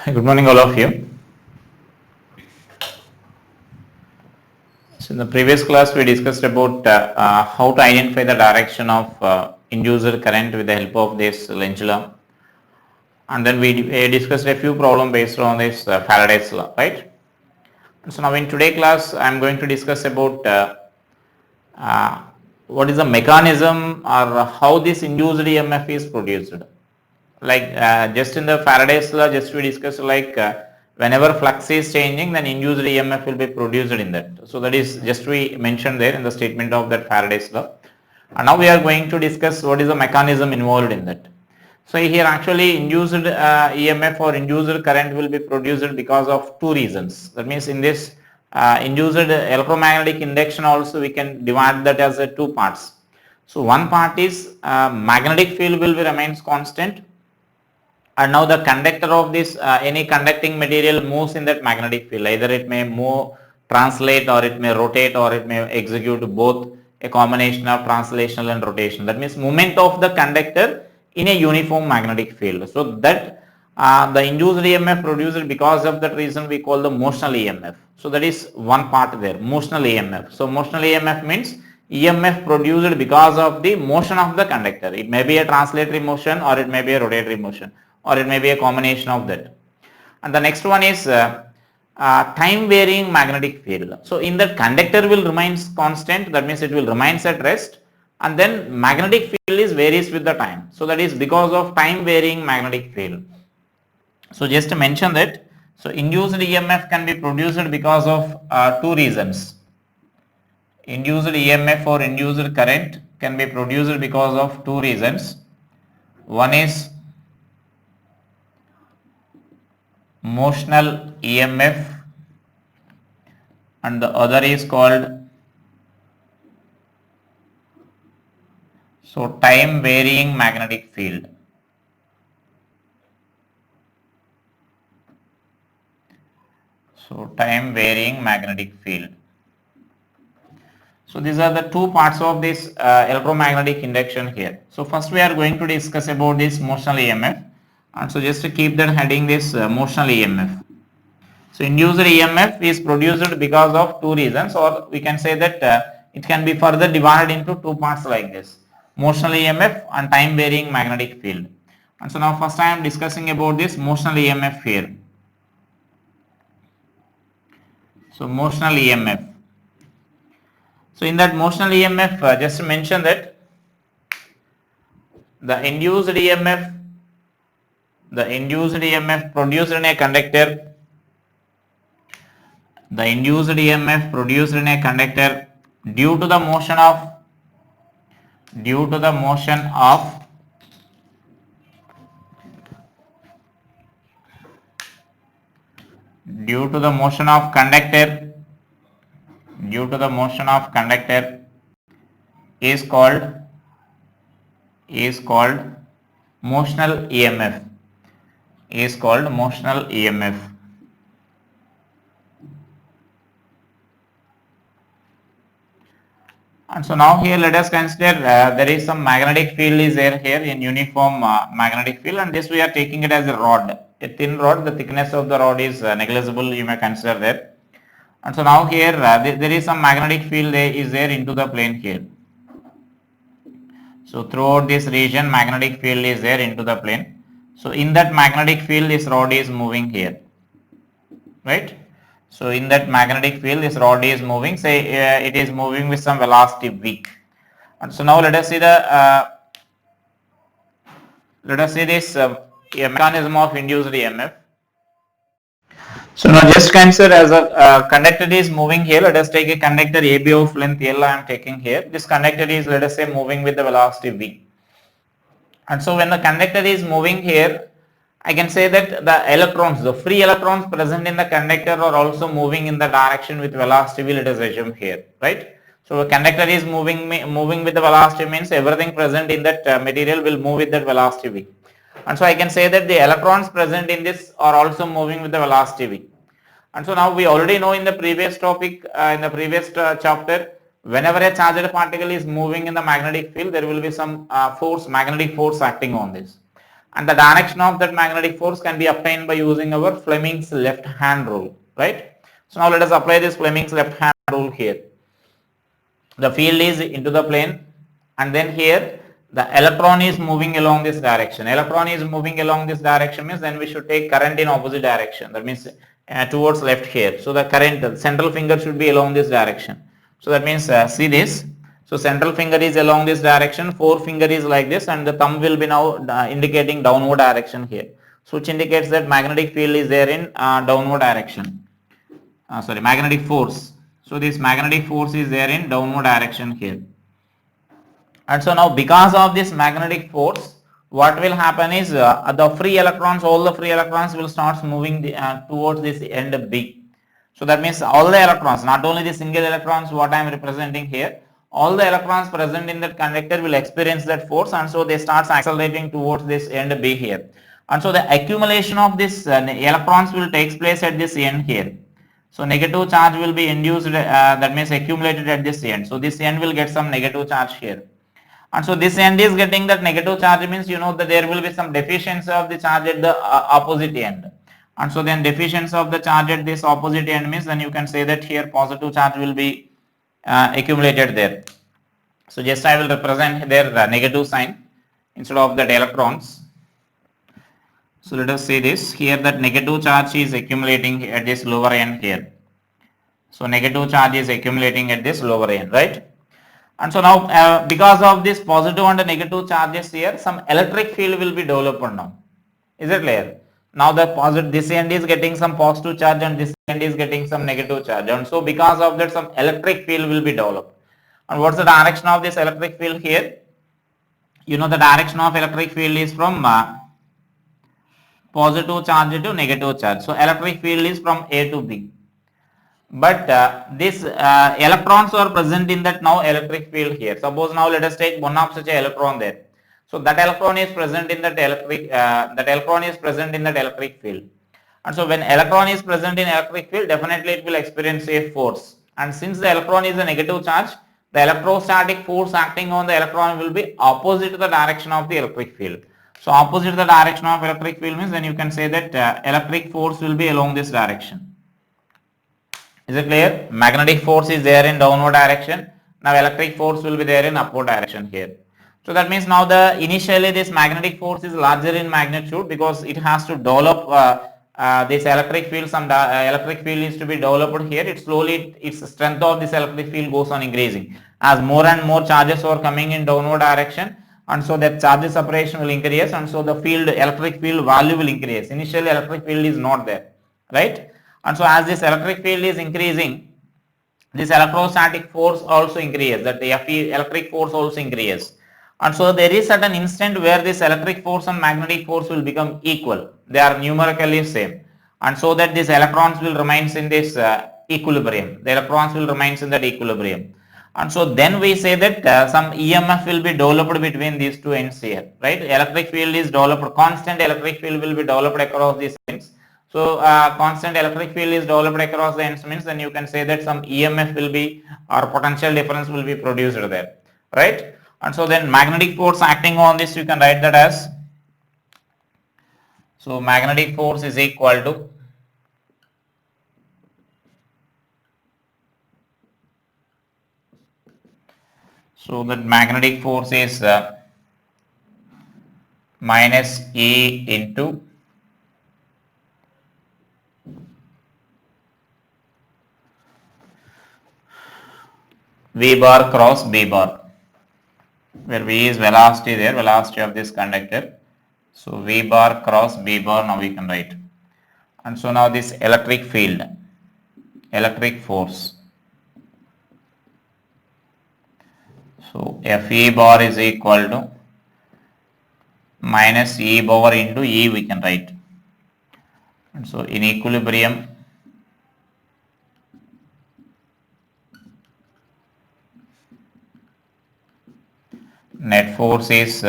Good morning, all of you. So, in the previous class, we discussed about how to identify the direction of induced current with the help of this Lenz law, and then we discussed a few problems based on this Faraday's law, right? So, now in today's class, I am going to discuss about uh, what is the mechanism or how this induced EMF is produced. Like just in the Faraday's law, just we discussed like whenever flux is changing, then induced EMF will be produced in that. So that is just we mentioned there in the statement of that Faraday's law. And now we are going to discuss what is the mechanism involved in that. So here actually induced EMF or induced current will be produced because of two reasons. That means in this induced electromagnetic induction also we can divide that as two parts. So one part is magnetic field will be remains constant, and now the conductor of this any conducting material moves in that magnetic field. Either it may move, translate, or it may rotate, or it may execute both, a combination of translational and rotation. That means movement of the conductor in a uniform magnetic field. So that the induced EMF produced because of that reason we call the motional EMF. So that is one part there, motional EMF. So motional EMF means EMF produced because of the motion of the conductor. It may be a translatory motion, or it may be a rotatory motion, or it may be a combination of that. And the next one is time varying magnetic field. So in that conductor will remains constant, that means it will remains at rest, and then magnetic field is varies with the time. So that is because of time varying magnetic field. So just to mention that, so induced EMF can be produced because of two reasons. Induced EMF or induced current can be produced because of two reasons. One is motional EMF and the other is called time varying magnetic field. So time varying magnetic field. So these are the two parts of this electromagnetic induction here. So first we are going to discuss about this motional EMF, and so just to keep that heading, this motional EMF. So induced EMF is produced because of two reasons, or we can say that it can be further divided into two parts like this: motional EMF and time varying magnetic field. And so now first I am discussing about this motional EMF here. So motional EMF. So in that motional EMF, just to mention that the induced EMF produced in a conductor, the induced EMF produced in a conductor due to the motion of conductor is called motional EMF. And so now here let us consider there is some magnetic field is there here in uniform magnetic field, and this we are taking it as a rod, a thin rod. The thickness of the rod is negligible, you may consider there. And so now here there is some magnetic field is there into the plane here. So throughout this region magnetic field is there into the plane. So in that magnetic field this rod is moving here, right? So in that magnetic field this rod is moving, say it is moving with some velocity v. And so now let us see this mechanism of induced EMF. So now just consider as a conductor is moving here. Let us take a conductor AB of length L I am taking here. This conductor is, let us say, moving with the velocity v. And so when the conductor is moving here, I can say that the electrons, the free electrons present in the conductor are also moving in the direction with velocity v, let us assume here, right? So the conductor is moving with the velocity means everything present in that material will move with that velocity v. And so I can say that the electrons present in this are also moving with the velocity v. And so now we already know in the previous topic, in the previous chapter, whenever a charged particle is moving in the magnetic field, there will be some magnetic force acting on this. and the direction of that magnetic force can be obtained by using our Fleming's left hand rule, right? So now let us apply this Fleming's left hand rule here. The field is into the plane, and then here the electron is moving along this direction. Electron is moving along this direction means then we should take current in opposite direction. That means towards left here. So the current, the central finger should be along this direction. So that means see this. So central finger is along this direction, forefinger is like this, and the thumb will be now indicating downward direction here. So which indicates that magnetic field is there in downward direction. Magnetic force. So this magnetic force is there in downward direction here. And so now because of this magnetic force, what will happen is the free electrons, all the free electrons will start moving towards this end B. So that means all the electrons, not only the single electrons what I am representing here, all the electrons present in that conductor will experience that force, and so they start accelerating towards this end B here. And so the accumulation of this electrons will take place at this end here. So negative charge will be induced, that means accumulated at this end. So this end will get some negative charge here. And so this end is getting that negative charge means you know that there will be some deficiency of the charge at the opposite end. And so then deficiency of the charge at this opposite end means then you can say that here positive charge will be accumulated there. So just I will represent their negative sign instead of that electrons. So let us say this here, that negative charge is accumulating at this lower end here. So negative charge is accumulating at this lower end, right? And so now because of this positive and negative charges here, some electric field will be developed now. Is it clear? Now the positive, this end is getting some positive charge and this end is getting some negative charge, and so because of that some electric field will be developed. And what's the direction of this electric field here? You know the direction of electric field is from positive charge to negative charge. So electric field is from A to B. But these electrons are present in that now electric field here. Suppose now let us take one of such an electron there. So that electron is present in that electric field. And so when electron is present in electric field, definitely it will experience a force. And since the electron is a negative charge, the electrostatic force acting on the electron will be opposite to the direction of the electric field. So opposite to the direction of electric field means then you can say that electric force will be along this direction. Is it clear? Magnetic force is there in downward direction. Now electric force will be there in upward direction here. So that means now initially this magnetic force is larger in magnitude because it has to develop this electric field. Some electric field is to be developed here. It slowly, its strength of this electric field goes on increasing as more and more charges are coming in downward direction, and so that charge separation will increase, and so the electric field value will increase. Initially electric field is not there, right? And so as this electric field is increasing, this electrostatic force also increases, that the electric force also increases. And so there is certain instant where this electric force and magnetic force will become equal. They are numerically same. And so that these electrons will remain in this equilibrium. The electrons will remain in that equilibrium. And so then we say that some EMF will be developed between these two ends here, right? Electric field is developed, constant electric field will be developed across these ends. So constant electric field is developed across the ends means then you can say that some EMF will be, or potential difference will be produced there, right? And so then magnetic force acting on this, you can write that as, so magnetic force is equal to so that magnetic force is minus E into V bar cross B bar, where V is velocity there, velocity of this conductor. So V bar cross B bar now we can write. And so now this electric field, electric force. So Fe bar is equal to minus E bar into E we can write. And so in equilibrium, net force is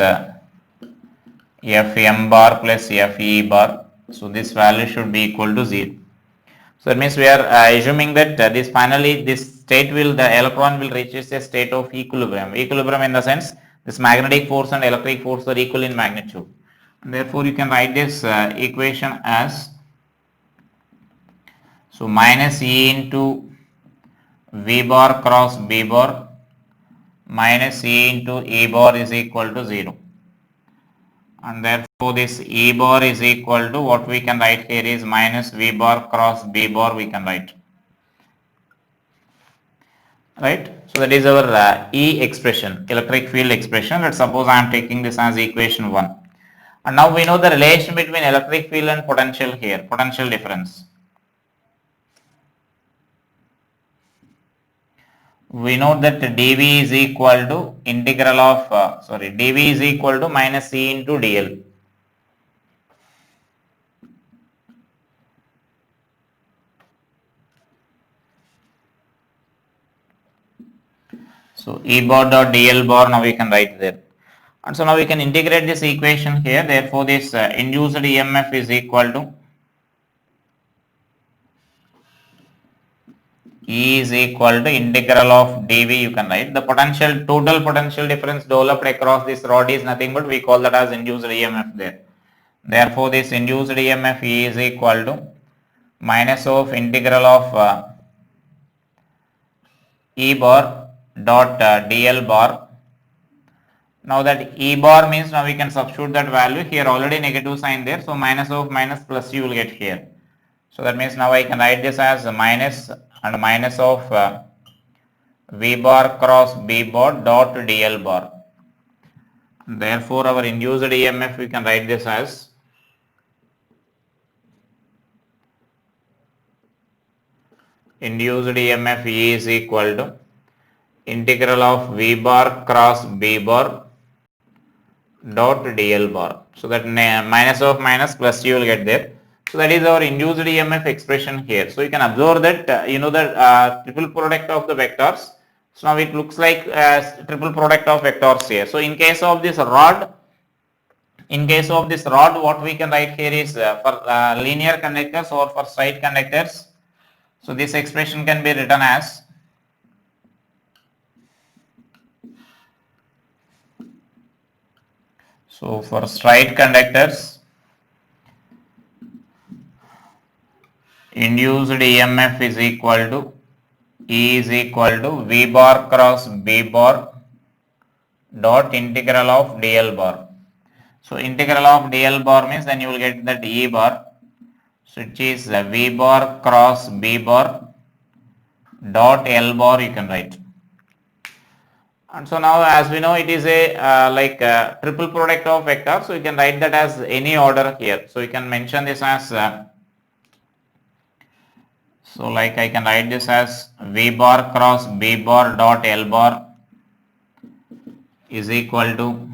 Fm bar plus Fe bar. So this value should be equal to 0. So that means we are assuming that this finally this state will, the electron will reach a state of equilibrium. Equilibrium in the sense this magnetic force and electric force are equal in magnitude. Therefore, you can write this equation as, so minus E into V bar cross B bar minus E into E bar is equal to 0. And therefore, this E bar is equal to, what we can write here is minus V bar cross B bar we can write. Right? So that is our E expression, electric field expression. Let's suppose I am taking this as equation 1. And now we know the relation between electric field and potential here, potential difference. We know that dV is equal to integral of, dV is equal to minus C into dl. So E bar dot dl bar, now we can write there. And so now we can integrate this equation here. Therefore, this induced EMF is equal to E is equal to integral of dV you can write. The potential, total potential difference developed across this rod is nothing but we call that as induced EMF there. Therefore, this induced EMF E is equal to minus of integral of E bar dot dl bar. Now that E bar means, now we can substitute that value here, already negative sign there. So minus of minus plus you will get here. So that means now I can write this as minus and minus of V bar cross B bar dot dl bar. Therefore, our induced EMF we can write this as induced EMF E is equal to integral of V bar cross B bar dot dl bar. So that minus of minus plus you will get there. So that is our induced EMF expression here. So you can observe that you know the triple product of the vectors. So now it looks like triple product of vectors here. So in case of this rod, what we can write here is for linear conductors or for straight conductors. So this expression can be written as so for straight conductors, induced EMF is equal to E is equal to V bar cross B bar dot integral of dl bar. So integral of dl bar means then you will get that E bar, so which is V bar cross B bar dot L bar you can write. And so now as we know it is a triple product of vectors, so you can write that as any order here. So you can mention this as so like I can write this as V bar cross B bar dot L bar is equal to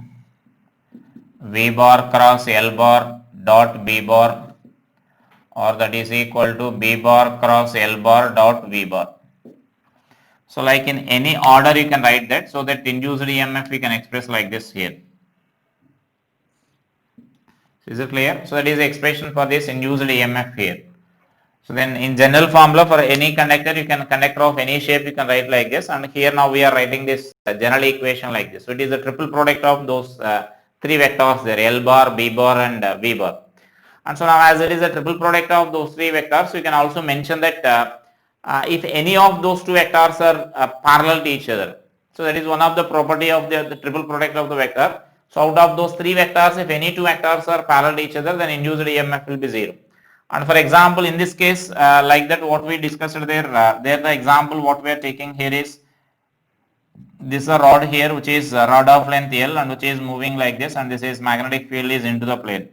V bar cross L bar dot B bar, or that is equal to B bar cross L bar dot V bar. So like in any order you can write that, so that induced EMF we can express like this here. Is it clear? So that is the expression for this induced EMF here. So then in general formula for any conductor, you can conductor of any shape you can write like this, and here now we are writing this general equation like this. So it is the triple product of those three vectors there, L bar, B bar and V bar. And so now as it is a triple product of those three vectors, you can also mention that if any of those two vectors are parallel to each other. So that is one of the property of the triple product of the vector. So out of those three vectors, if any two vectors are parallel to each other, then induced EMF will be 0. And for example, in this case, like that what we discussed there, there the example what we are taking here is this is a rod here which is a rod of length L and which is moving like this, and this is magnetic field is into the plane.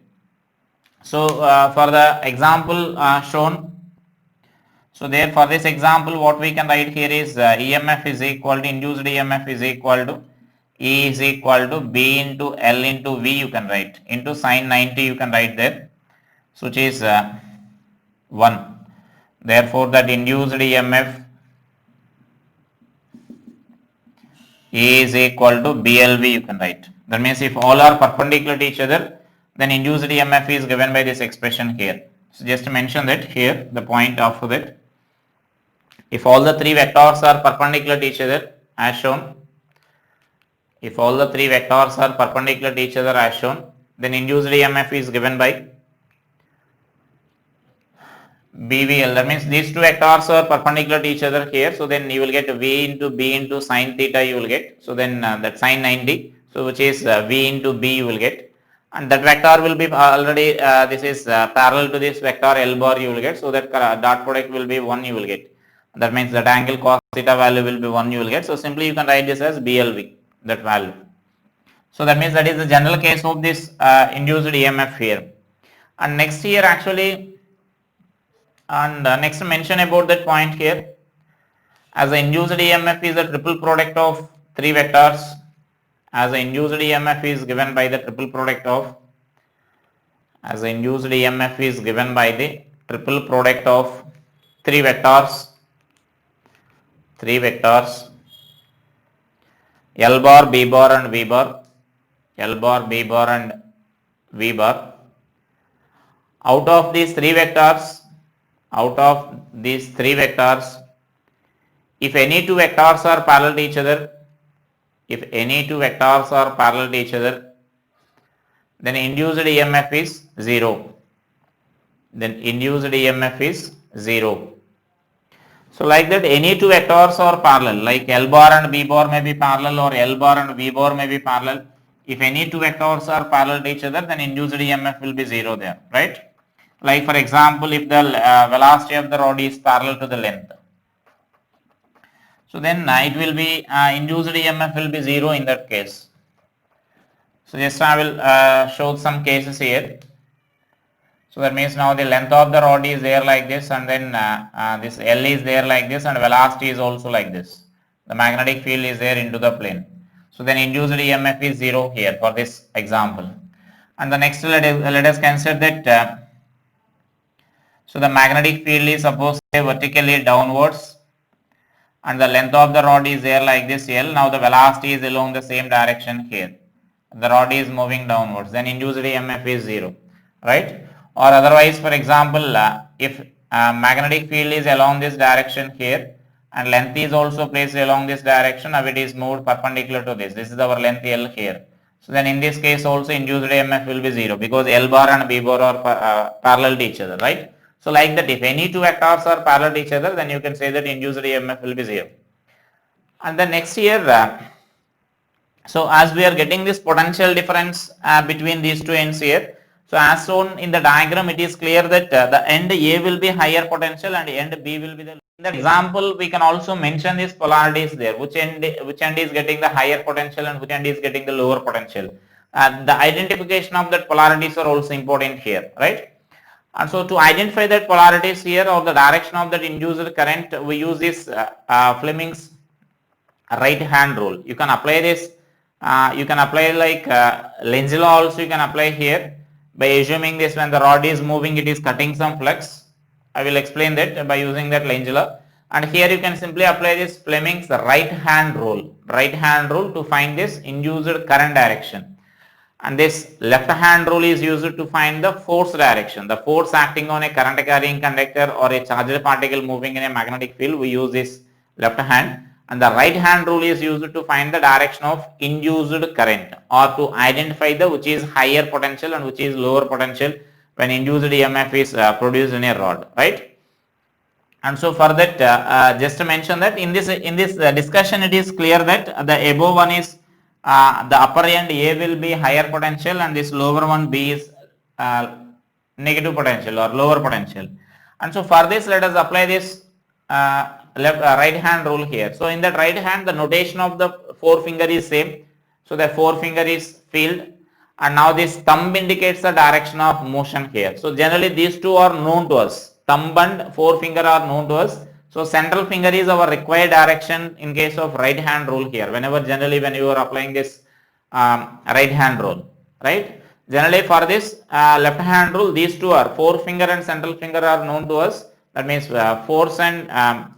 So for the example shown, so there for this example what we can write here is EMF is equal to induced EMF is equal to E is equal to B into L into V you can write into sin 90 you can write there, so which is 1. Therefore, that induced EMF E is equal to BLV you can write. That means if all are perpendicular to each other, then induced EMF is given by this expression here. So just to mention that here, the point after that, if all the three vectors are perpendicular to each other as shown, if all the three vectors are perpendicular to each other as shown, then induced EMF is given by BVL. That means these two vectors are perpendicular to each other here. So then you will get V into B into sine theta you will get. So then that sine 90. So which is V into B you will get. And that vector will be already this is parallel to this vector L bar you will get. So that dot product will be 1 you will get. That means that angle cos theta value will be 1 you will get. So simply you can write this as BLV, that value. So that means that is the general case of this induced EMF here. And next here actually, and next mention about that point here, as the induced EMF is the triple product of three vectors, as the induced EMF is given by the triple product of, as the induced EMF is given by the triple product of three vectors, L bar, B bar and V bar, L bar, B bar and V bar. Out of these three vectors, if any two vectors are parallel to each other, then induced EMF is 0. So like that, any two vectors are parallel, like L bar and B bar may be parallel or L bar and V bar may be parallel. If any two vectors are parallel to each other, then induced EMF will be 0 there, right? Like for example, if the velocity of the rod is parallel to the length, so then it will be induced EMF will be 0 in that case. So just I will show some cases here. So that means now the length of the rod is there like this, and then this L is there like this, and velocity is also like this. The magnetic field is there into the plane. So then induced EMF is 0 here for this example. And the next let us consider that so the magnetic field is supposed to be vertically downwards, and the length of the rod is there like this L. Now the velocity is along the same direction here. The rod is moving downwards. Then induced EMF is 0, right? Or otherwise, for example, if magnetic field is along this direction here, and length is also placed along this direction, now it is moved perpendicular to this. This is our length L here. So then in this case also induced EMF will be 0 because L bar and B bar are parallel to each other, right? So like that, if any two vectors are parallel to each other, then you can say that induced EMF will be 0. And then next here, so as we are getting this potential difference between these two ends here, so as shown in the diagram, it is clear that the end A will be higher potential and end B will be the. In that example, we can also mention these polarities there, which end is getting the higher potential and which end is getting the lower potential. The identification of that polarities are also important here, right? And so to identify that polarities here or the direction of that induced current, we use this Fleming's right hand rule. You can apply this, you can apply like Lenz law also you can apply here by assuming this when the rod is moving it is cutting some flux. I will explain that by using that Lenz law. And here you can simply apply this Fleming's right hand rule to find this induced current direction. And this left hand rule is used to find the force direction, the force acting on a current carrying conductor or a charged particle moving in a magnetic field. We use this left hand, and the right hand rule is used to find the direction of induced current or to identify the which is higher potential and which is lower potential when induced EMF is produced in a rod, right? And so for that, just to mention that in this discussion, it is clear that the above one is the upper end A will be higher potential and this lower one B is negative potential or lower potential. And so for this, let us apply this right hand rule here. So in that right hand, the notation of the forefinger is same. So the forefinger is field, and now this thumb indicates the direction of motion here. So generally these two are known to us. Thumb and forefinger are known to us. So central finger is our required direction in case of right hand rule here. Generally when you are applying this right hand rule, right? Generally for this left hand rule, these two are forefinger and central finger are known to us. That means force and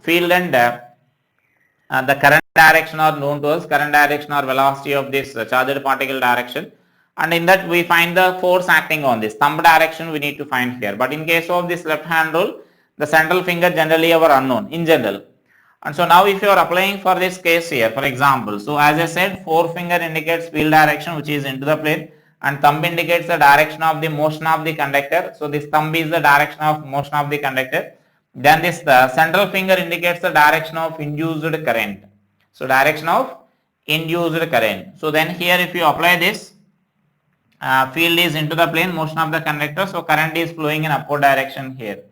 field and the current direction are known to us. Current direction or velocity of this charged particle direction. And in that we find the force acting on this. Thumb direction we need to find here. But in case of this left hand rule, the central finger generally are unknown in general. And so now if you are applying for this case here, for example, so as I said, forefinger indicates field direction which is into the plane, and thumb indicates the direction of the motion of the conductor. So this thumb is the direction of motion of the conductor. Then this the central finger indicates the direction of induced current. So direction of induced current. So then here if you apply this, field is into the plane, motion of the conductor, so current is flowing in upward direction here.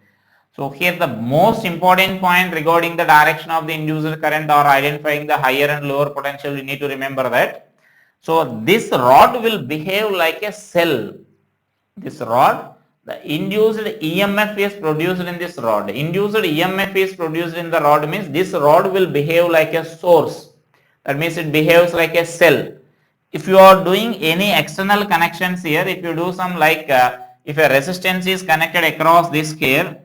So here the most important point regarding the direction of the induced current or identifying the higher and lower potential, you need to remember that. So this rod will behave like a cell. This rod, the induced EMF is produced in this rod. Induced EMF is produced in the rod means this rod will behave like a source. That means it behaves like a cell. If you are doing any external connections here, if you do some like if a resistance is connected across this here,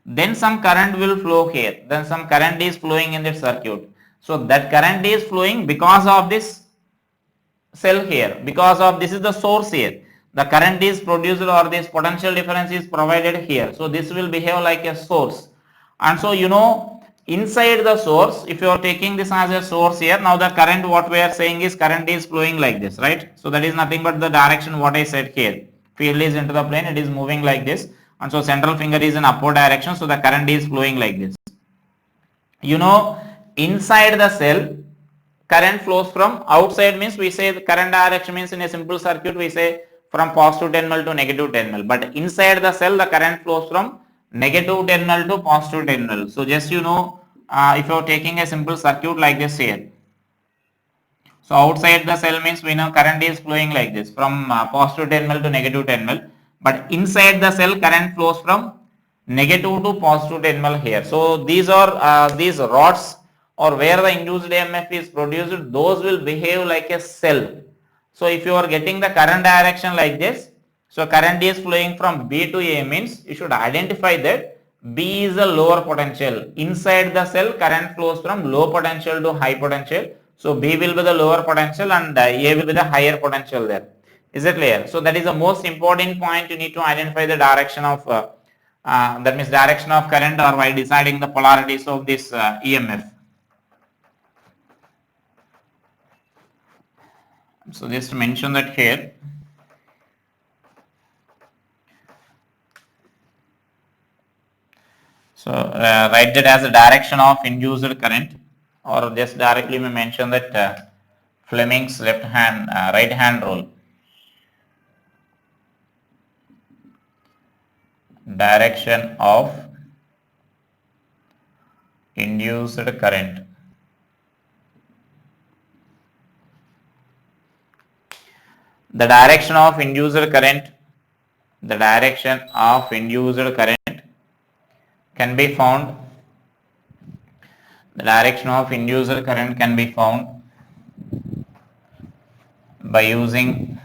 then some current will flow here, then some current is flowing in this circuit. So that current is flowing because of this cell here, because of this is the source here. The current is produced or this potential difference is provided here. So this will behave like a source. And so you know, inside the source, if you are taking this as a source here, now the current what we are saying is current is flowing like this, right? So that is nothing but the direction what I said here. Field is into the plane, it is moving like this. And so central finger is in upward direction, so the current is flowing like this. You know, inside the cell, current flows from outside means we say the current direction means in a simple circuit we say from positive terminal to negative terminal, but inside the cell the current flows from negative terminal to positive terminal. So just you know, if you are taking a simple circuit like this here, so outside the cell means we know current is flowing like this from positive terminal to negative terminal, but inside the cell current flows from negative to positive terminal here. So these are these rods or where the induced EMF is produced, those will behave like a cell. So if you are getting the current direction like this, so current is flowing from B to A means you should identify that B is a lower potential. Inside the cell current flows from low potential to high potential. So B will be the lower potential and A will be the higher potential there. Is it clear? So that is the most important point, you need to identify the direction of that means direction of current or by deciding the polarities of this EMF. So just to mention that here. So write that as a direction of induced current, or just directly we mention that Fleming's right hand rule. Direction of induced current. The direction of induced current, can be found. The direction of induced current can be found by using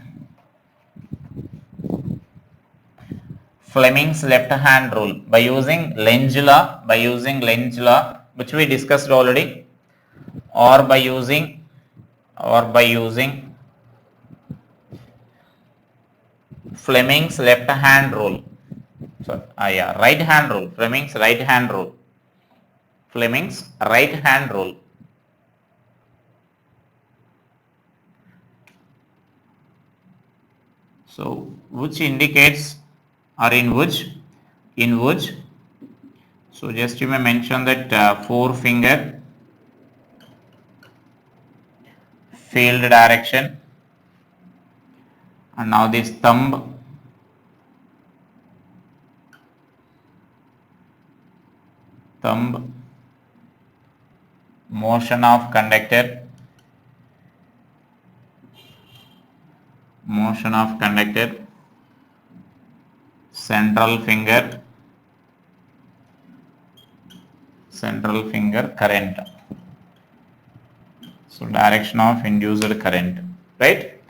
Fleming's left hand rule, by using Lenz law, which we discussed already, or by using Fleming's left hand rule. So right hand rule, Fleming's right hand rule. So which indicates, or in which, so just you may mention that forefinger field direction, and now this thumb motion of conductor, central finger current. So direction of induced current, right?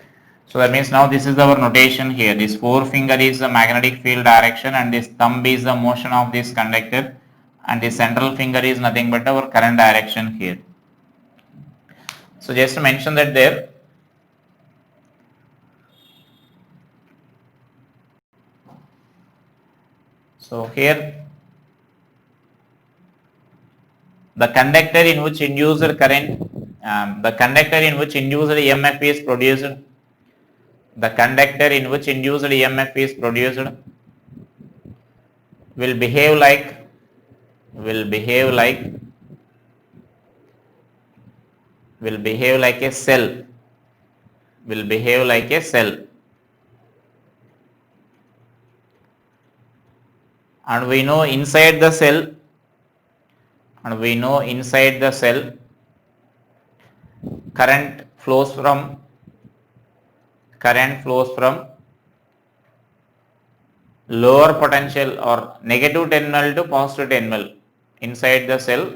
So that means now this is our notation here. This forefinger is the magnetic field direction and this thumb is the motion of this conductor and the central finger is nothing but our current direction here. So just to mention that there. So here the conductor in which induced current, the conductor in which induced EMF is produced, the conductor in which induced EMF is produced will behave like a cell, and we know inside the cell current flows from lower potential or negative terminal to positive terminal. Inside the cell,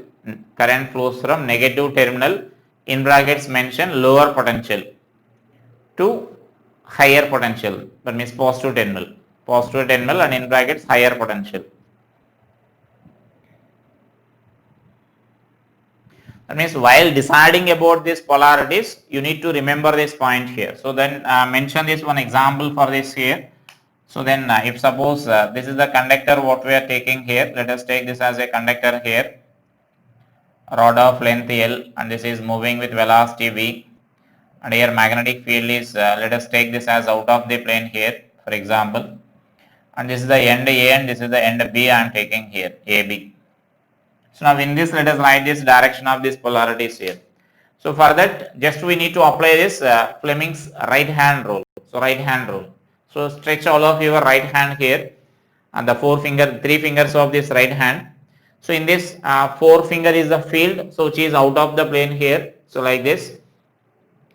current flows from negative terminal, in brackets mention lower potential, to higher potential, that means positive terminal and in brackets higher potential. That means while deciding about these polarities, you need to remember this point here. So then mention this one example for this here. So then if suppose this is the conductor what we are taking here, let us take this as a conductor here, rod of length L, and this is moving with velocity V, and here magnetic field is, let us take this as out of the plane here, for example, and this is the end A and this is the end B I am taking here, AB. So now in this, let us write this direction of these polarities here. So for that, just we need to apply this Fleming's right hand rule. So right hand rule. So stretch all of your right hand here, and the three fingers of this right hand. So in this forefinger is the field, so which is out of the plane here. So like this,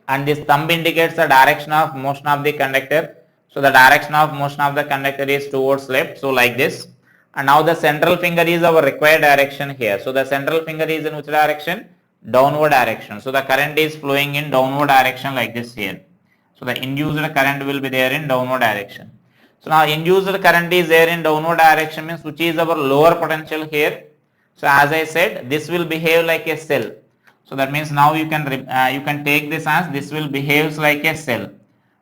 and this thumb indicates the direction of motion of the conductor. So the direction of motion of the conductor is towards left. So like this. And now the central finger is our required direction here. So the central finger is in which direction? Downward direction. So the current is flowing in downward direction like this here. So the induced current will be there in downward direction. So now induced current is there in downward direction, means which is our lower potential here. So as I said, this will behave like a cell. So that means now you can take this as this will behave like a cell.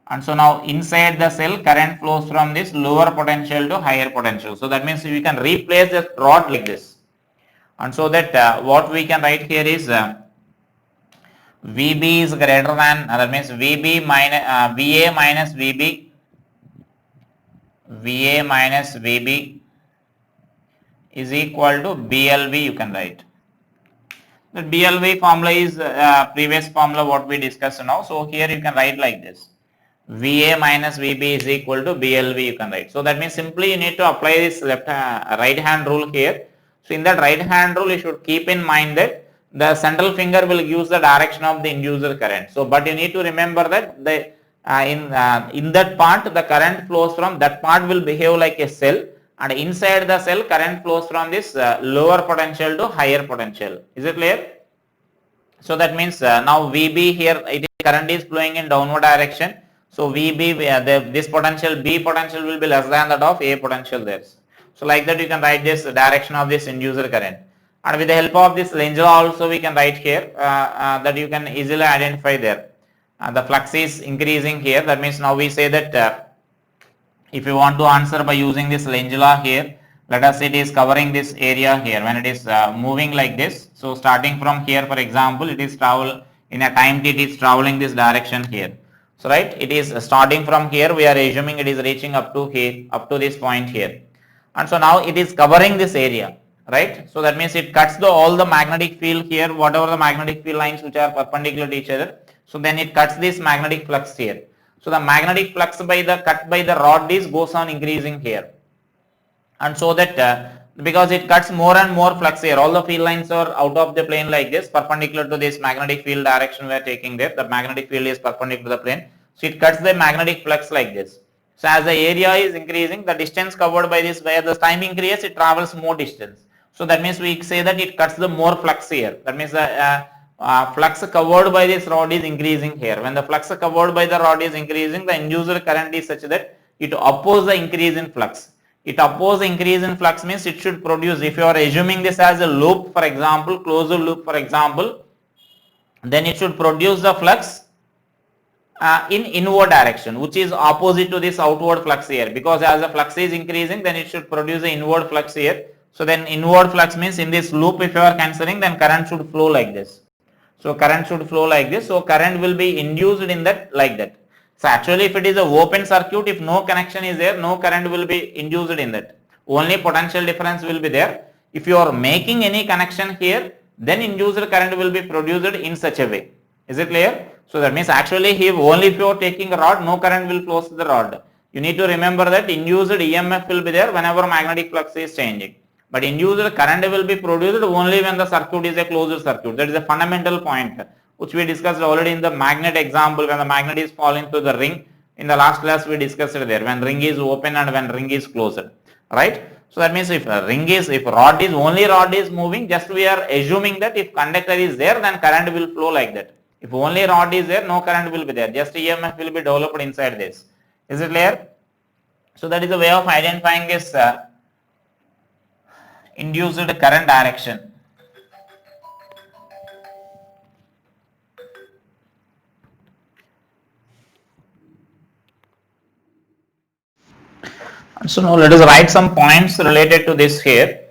And so now inside the cell, current flows from this lower potential to higher potential. So that means we can replace the rod like this. And so that what we can write here is VB is greater than, that means VA minus VB is equal to BLV, you can write. The BLV formula is previous formula what we discussed now. So here you can write like this. VA minus VB is equal to BLV, you can write. So that means simply you need to apply this right hand rule here. So in that right hand rule, you should keep in mind that the central finger will use the direction of the inducer current. So but you need to remember that the in that part the current flows from that part will behave like a cell, and inside the cell current flows from this lower potential to higher potential. Is it clear? So that means now VB here, current is flowing in downward direction. So VB, this potential B potential will be less than that of A potential there. So like that you can write this direction of this inducer current. And with the help of this Lenz law also we can write here that you can easily identify there. The flux is increasing here. That means now we say that if you want to answer by using this Lenz law here, let us say it is covering this area here when it is moving like this. So starting from here, for example, it is travel in a time t, it is traveling this direction here. So right, it is starting from here, we are assuming it is reaching up to here, up to this point here. And so now it is covering this area, right? So that means it cuts all the magnetic field here, whatever the magnetic field lines which are perpendicular to each other. So then it cuts this magnetic flux here. So the magnetic flux cut by the rod goes on increasing here. And so that because it cuts more and more flux here, all the field lines are out of the plane like this, perpendicular to this magnetic field direction we are taking there. The magnetic field is perpendicular to the plane. So it cuts the magnetic flux like this. So as the area is increasing, the distance covered by this, where the time increases, it travels more distance. So that means we say that it cuts the more flux here. That means the flux covered by this rod is increasing here. When the flux covered by the rod is increasing, the induced current is such that it opposes the increase in flux. It opposes increase in flux means it should produce, if you are assuming this as a loop, for example, closed loop for example, then it should produce the flux in inward direction, which is opposite to this outward flux here, because as the flux is increasing, then it should produce the inward flux here. So then inward flux means in this loop if you are considering, then current should flow like this. So current should flow like this. So current will be induced in that like that. So actually if it is a open circuit, if no connection is there, no current will be induced in that. Only potential difference will be there. If you are making any connection here, then induced current will be produced in such a way. Is it clear? So that means actually here only if you are taking a rod, no current will flow through the rod. You need to remember that induced EMF will be there whenever magnetic flux is changing. But induced current will be produced only when the circuit is a closed circuit. That is a fundamental point which we discussed already in the magnet example. When the magnet is falling to the ring, in the last class we discussed it there, when ring is open and when ring is closed, right? So that means if rod is moving, just we are assuming that if conductor is there, then current will flow like that. If only rod is there, no current will be there, just EMF will be developed inside this. Is it clear? So that is a way of identifying this induced current direction. So now let us write some points related to this here.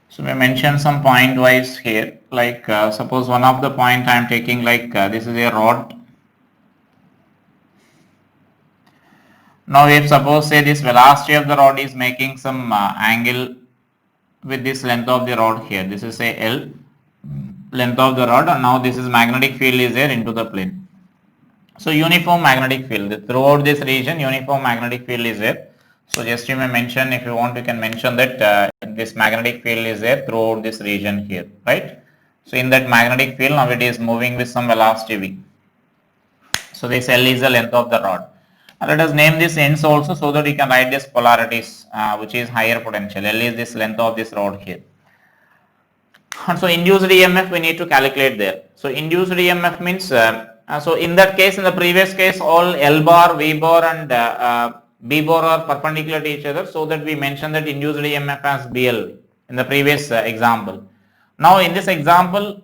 So we mention some point wise here, like suppose one of the point I am taking, like this is a rod. Now if suppose say this velocity of the rod is making some angle with this length of the rod here, this is say L length of the rod, and now this is magnetic field is there into the plane. So uniform magnetic field throughout this region, uniform magnetic field is there. So just you may mention, if you want you can mention that this magnetic field is there throughout this region here, right? So in that magnetic field now it is moving with some velocity v. So this L is the length of the rod. And let us name this ends also, so that you can write this polarities which is higher potential. L is this length of this rod here. And so induced EMF we need to calculate there. So induced EMF means so in that case, in the previous case, all L bar, V bar and B bar are perpendicular to each other, so that we mentioned that induced EMF as BL in the previous example. Now in this example,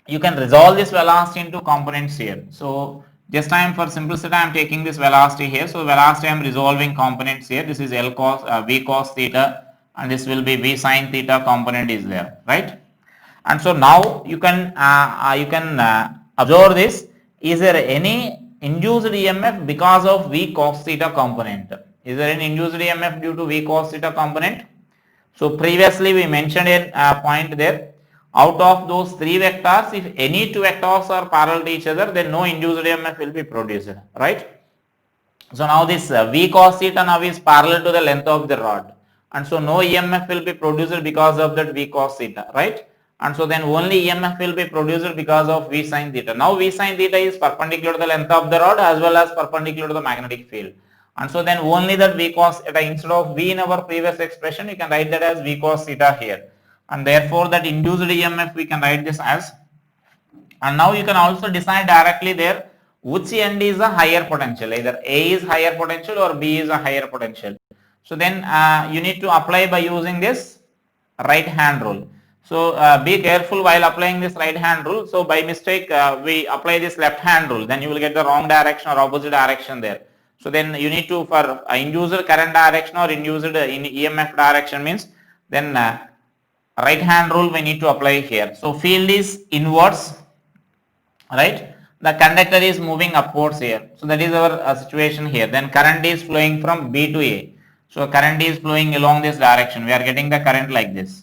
you can resolve this velocity into components here. So just I am, for simplicity I am taking this velocity here. So velocity I am resolving components here. This is L cos V cos theta, and this will be V sin theta component is there, right? And so now you can observe this. Is there any induced EMF because of V cos theta component? Is there any induced EMF due to V cos theta component? So previously we mentioned a point there. Out of those three vectors, if any two vectors are parallel to each other, then no induced EMF will be produced, right? So now this V cos theta now is parallel to the length of the rod, and so no EMF will be produced because of that V cos theta, right? And so then only EMF will be produced because of V sin theta. Now V sin theta is perpendicular to the length of the rod as well as perpendicular to the magnetic field. And so then only that V cos theta, instead of V in our previous expression, you can write that as V cos theta here. And therefore that induced EMF we can write this as, and now you can also decide directly there which end is a higher potential, either A is higher potential or B is a higher potential. So then you need to apply by using this right hand rule. So be careful while applying this right hand rule. So by mistake we apply this left hand rule, then you will get the wrong direction or opposite direction there. So then you need to, for induced current direction or induced in EMF direction means, then right hand rule we need to apply here. So field is inwards, right? The conductor is moving upwards here. So that is our situation here. Then current is flowing from B to A. So current is flowing along this direction. We are getting the current like this.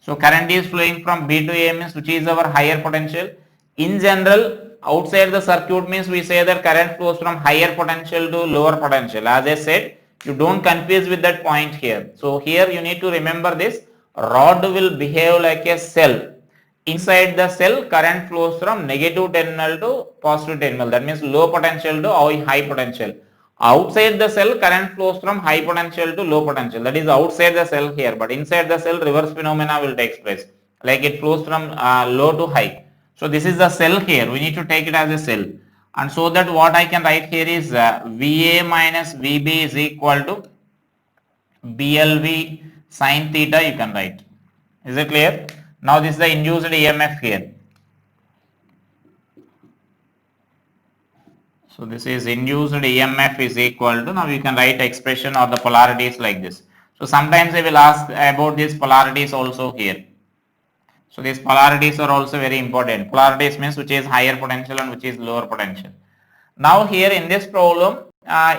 So current is flowing from B to A means which is our higher potential. In general, outside the circuit means we say that current flows from higher potential to lower potential. As I said, you don't confuse with that point here. So here you need to remember this. Rod will behave like a cell. Inside the cell, current flows from negative terminal to positive terminal. That means low potential to high potential. Outside the cell, current flows from high potential to low potential. That is outside the cell here. But inside the cell, reverse phenomena will take place. Like it flows from low to high. So this is the cell here. We need to take it as a cell. And so that what I can write here is VA minus VB is equal to BLV sin theta you can write. Is it clear? Now this is the induced EMF here. So this is induced EMF is equal to, now you can write expression or the polarities like this. So sometimes they will ask about these polarities also here. So these polarities are also very important. Polarities means which is higher potential and which is lower potential. Now here in this problem,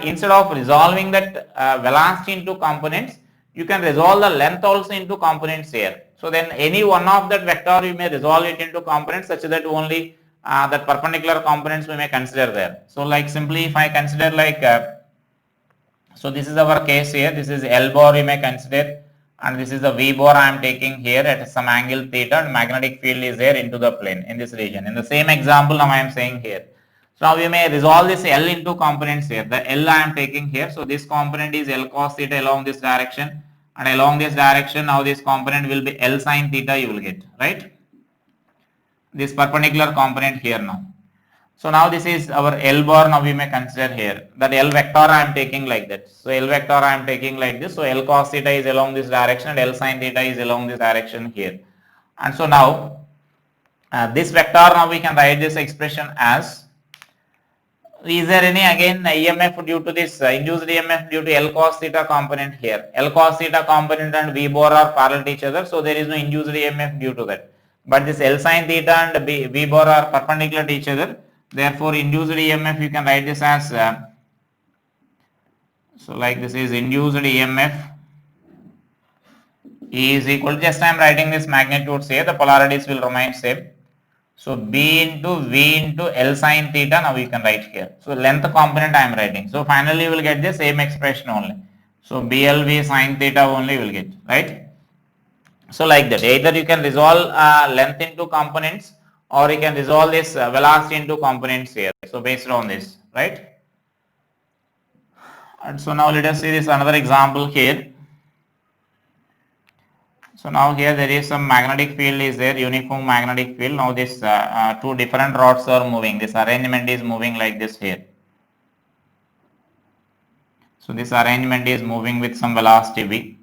instead of resolving that velocity into components, you can resolve the length also into components here. So then any one of that vector you may resolve it into components such that only that perpendicular components we may consider there. So like simply if I consider like, so this is our case here, this is L bar you may consider, and this is the V bar I am taking here at some angle theta, and magnetic field is there into the plane in this region. In the same example now I am saying here. So now we may resolve this L into components here. The L I am taking here. So this component is L cos theta along this direction, and along this direction now this component will be L sin theta you will get, right? This perpendicular component here now. So now this is our L bar, now we may consider here. That L vector I am taking like that. So L vector I am taking like this. So L cos theta is along this direction and L sin theta is along this direction here. And so now this vector, now we can write this expression as, is there any again EMF due to this induced EMF due to L cos theta component here. L cos theta component and V bar are parallel to each other, so there is no induced EMF due to that. But this L sin theta and V bar are perpendicular to each other. Therefore, induced EMF you can write this as, so like this is induced EMF E is equal to, just I am writing this magnitudes here, the polarities will remain same. So B into V into L sin theta, now you can write here. So length component I am writing. So finally you will get the same expression only. So BLV sin theta only will get, right? So like that, either you can resolve length into components, or you can resolve this velocity into components here. So based on this, right? And so now let us see this another example here. So now here there is some magnetic field is there, uniform magnetic field. Now this two different rods are moving. This arrangement is moving like this here. So this arrangement is moving with some velocity v.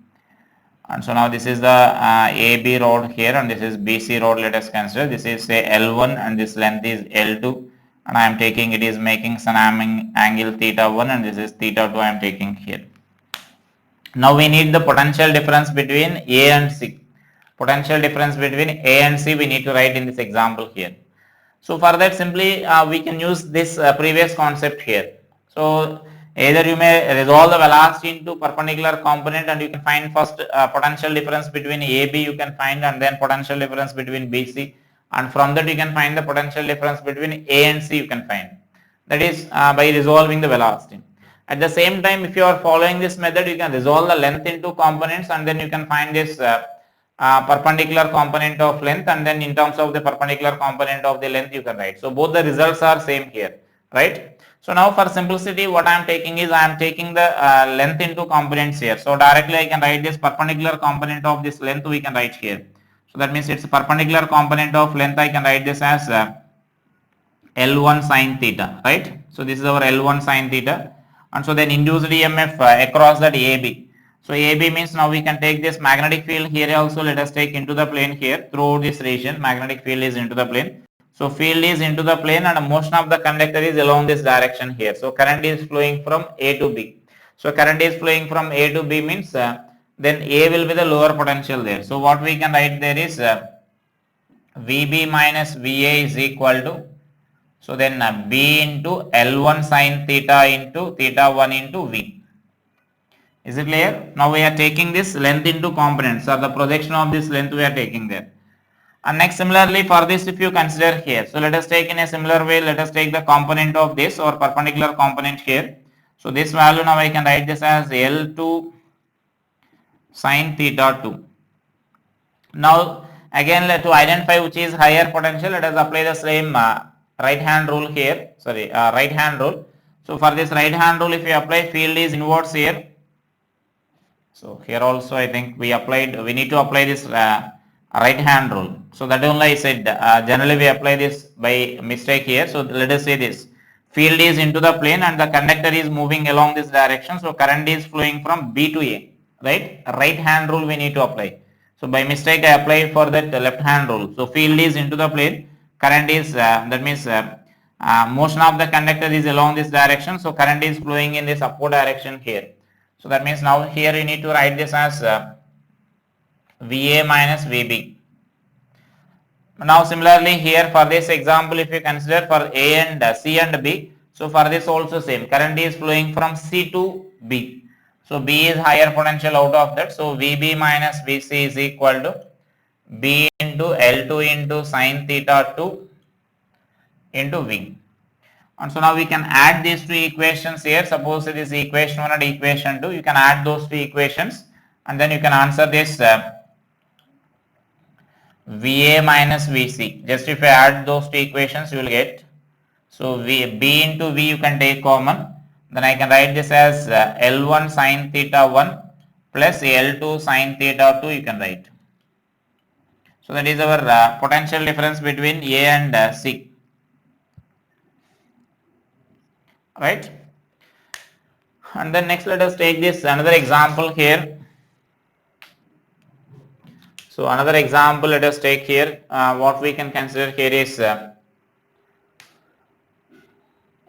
And so now this is the AB rod here, and this is BC rod. Let us consider this is say L1 and this length is L2, and I am taking it is making some angle theta 1, and this is theta 2 I am taking here. Now we need the potential difference between A and C. Potential difference between A and C we need to write in this example here. So for that simply we can use this previous concept here. So either you may resolve the velocity into perpendicular component, and you can find first potential difference between AB you can find, and then potential difference between BC, and from that you can find the potential difference between A and C you can find. That is by resolving the velocity. At the same time, if you are following this method, you can resolve the length into components, and then you can find this perpendicular component of length, and then in terms of the perpendicular component of the length you can write. So both the results are same here, right? So now for simplicity what I am taking is, I am taking the length into components here. So directly I can write this perpendicular component of this length we can write here. So that means it's a perpendicular component of length, I can write this as L1 sin theta, right? So this is our L1 sin theta. And so then induced EMF across that AB. So AB means now we can take this magnetic field here also, let us take into the plane here throughout this region. Magnetic field is into the plane. So field is into the plane, and motion of the conductor is along this direction here. So current is flowing from A to B. So current is flowing from A to B means then A will be the lower potential there. So what we can write there is VB minus VA is equal to, so then B into L1 sin theta into theta 1 into V. Is it clear? Now we are taking this length into components, or the projection of this length we are taking there. And next similarly for this if you consider here, so let us take in a similar way, let us take the component of this or perpendicular component here. So this value now I can write this as L2 sin theta 2. Now again to identify which is higher potential, let us apply the same right hand rule here, right hand rule. So for this right hand rule, if you apply, field is inwards here. So here also I think we need to apply this right hand rule. So that only I said generally we apply this by mistake here. So let us say this, field is into the plane and the conductor is moving along this direction. So current is flowing from B to A, right? Right hand rule we need to apply. So by mistake I applied for that left hand rule. So field is into the plane, current is that means motion of the conductor is along this direction. So current is flowing in this upward direction here. So that means now here you need to write this as VA minus VB. Now similarly here for this example, if you consider for A and C and B, so for this also same, current is flowing from C to B. So B is higher potential out of that. So VB minus VC is equal to B into L2 into sine theta 2 into V. And so now we can add these two equations here. Suppose it is equation 1 and equation 2. You can add those two equations and then you can answer this VA minus VC. Just if you add those two equations, you will get. So B into V you can take common. Then I can write this as L1 sine theta 1 plus L2 sine theta 2 you can write. So that is our potential difference between A and C. Right? And then next let us take this another example here. So another example let us take here. What we can consider here is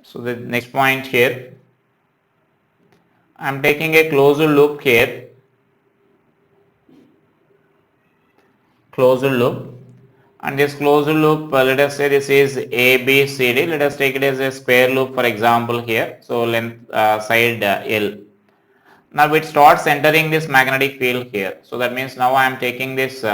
so the next point here, I am taking a closed loop here, closed loop, and this closed loop let us say this is ABCD. Let us take it as a square loop for example here. So length side L. Now it starts entering this magnetic field here. So that means now I am taking this.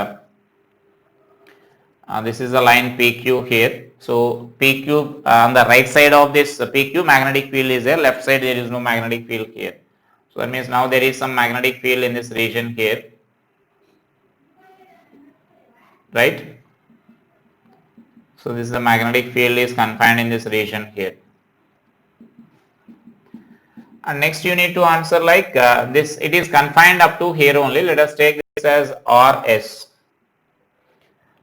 This is the line PQ here. So PQ on the right side of this PQ magnetic field is there, left side there is no magnetic field here. So that means now there is some magnetic field in this region here, right? So this is the magnetic field is confined in this region here. And next you need to answer like this, it is confined up to here only. Let us take this as RS.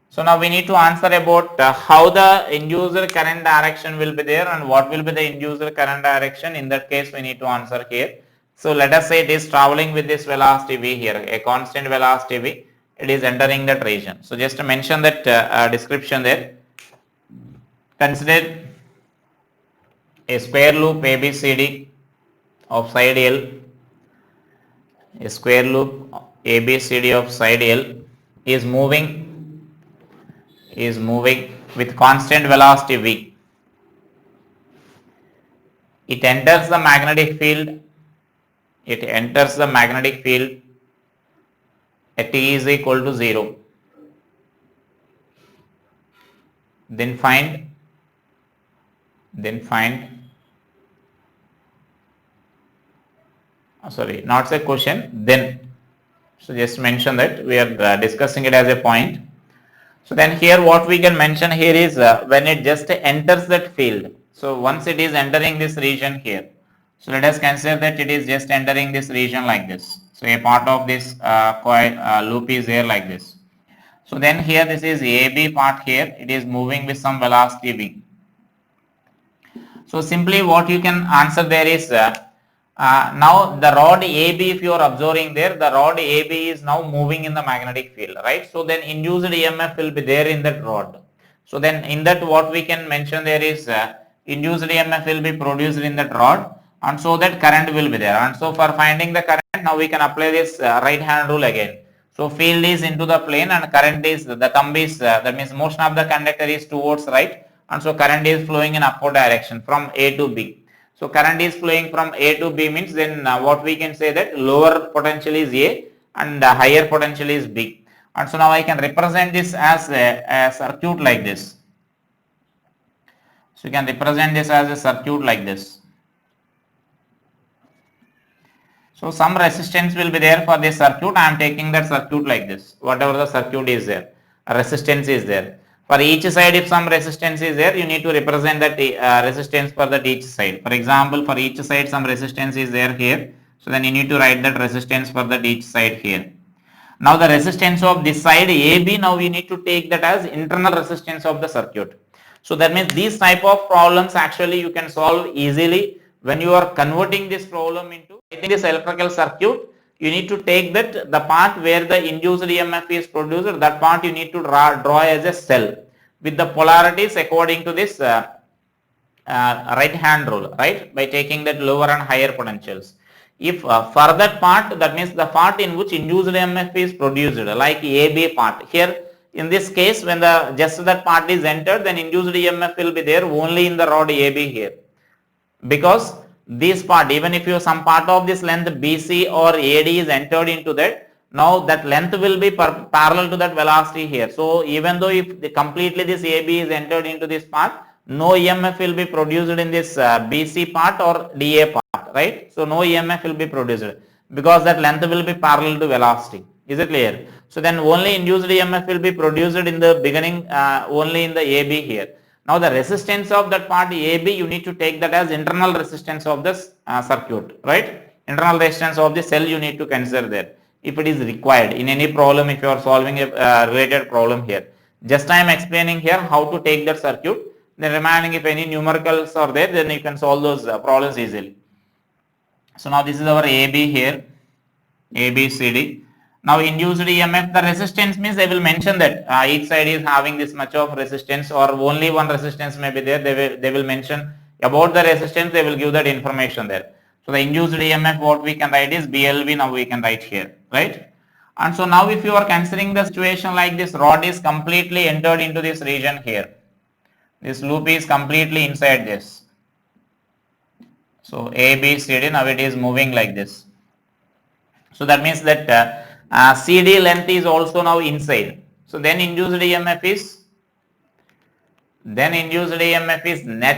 So now we need to answer about how the inducer current direction will be there and what will be the inducer current direction. In that case we need to answer here. So let us say it is traveling with this velocity V here, a constant velocity V, it is entering that region. So just to mention that description there, consider a square loop ABCD of side L, a square loop ABCD of side L is moving with constant velocity V. It enters the magnetic field. It enters the magnetic field at T is equal to 0. Then find sorry, not a question, then. So just mention that we are discussing it as a point. So then here what we can mention here is when it just enters that field. So once it is entering this region here. So let us consider that it is just entering this region like this. So a part of this loop is there like this. So then here this is AB part here. It is moving with some velocity V. So simply what you can answer there is now the rod AB, if you are observing there, the rod AB is now moving in the magnetic field, right? So then induced EMF will be there in that rod. So then in that what we can mention there is induced EMF will be produced in that rod, and so that current will be there. And so for finding the current, now we can apply this right hand rule again. So field is into the plane and current is, the thumb is, that means motion of the conductor is towards right, and so current is flowing in upward direction from A to B. So current is flowing from A to B means then what we can say that lower potential is A and higher potential is B. And so now I can represent this as a circuit like this. So you can represent this as a circuit like this. So some resistance will be there for this circuit. I am taking that circuit like this. Whatever the circuit is there, a resistance is there. For each side, if some resistance is there, you need to represent that resistance for that each side. For example, for each side some resistance is there here. So then you need to write that resistance for that each side here. Now the resistance of this side AB, now we need to take that as internal resistance of the circuit. So that means these type of problems actually you can solve easily when you are converting this problem into this electrical circuit. You need to take that the part where the induced EMF is produced, that part you need to draw as a cell with the polarities according to this right hand rule, right, by taking that lower and higher potentials. If for that part, that means the part in which induced EMF is produced, like AB part, here in this case, when the just that part is entered, then induced EMF will be there only in the rod AB here, because this part, even if you some part of this length BC or AD is entered into that, now that length will be parallel to that velocity here. So even though if completely this AB is entered into this part, no EMF will be produced in this BC part or DA part, right? So no EMF will be produced because that length will be parallel to velocity. Is it clear? So then only induced EMF will be produced in the beginning, only in the AB here. Now the resistance of that part AB, you need to take that as internal resistance of this circuit, right? Internal resistance of the cell you need to consider there if it is required in any problem, if you are solving a related problem here. Just I am explaining here how to take that circuit. Then remaining, if any numericals are there, then you can solve those problems easily. So now this is our AB here, ABCD. Now induced EMF, the resistance means they will mention that each side is having this much of resistance or only one resistance may be there. They will mention about the resistance, they will give that information there. So the induced EMF, what we can write is BLV, now we can write here, right? And so now if you are considering the situation like this, rod is completely entered into this region here. This loop is completely inside this. So ABCD, now it is moving like this. So that means that CD length is also now inside. So then induced EMF is net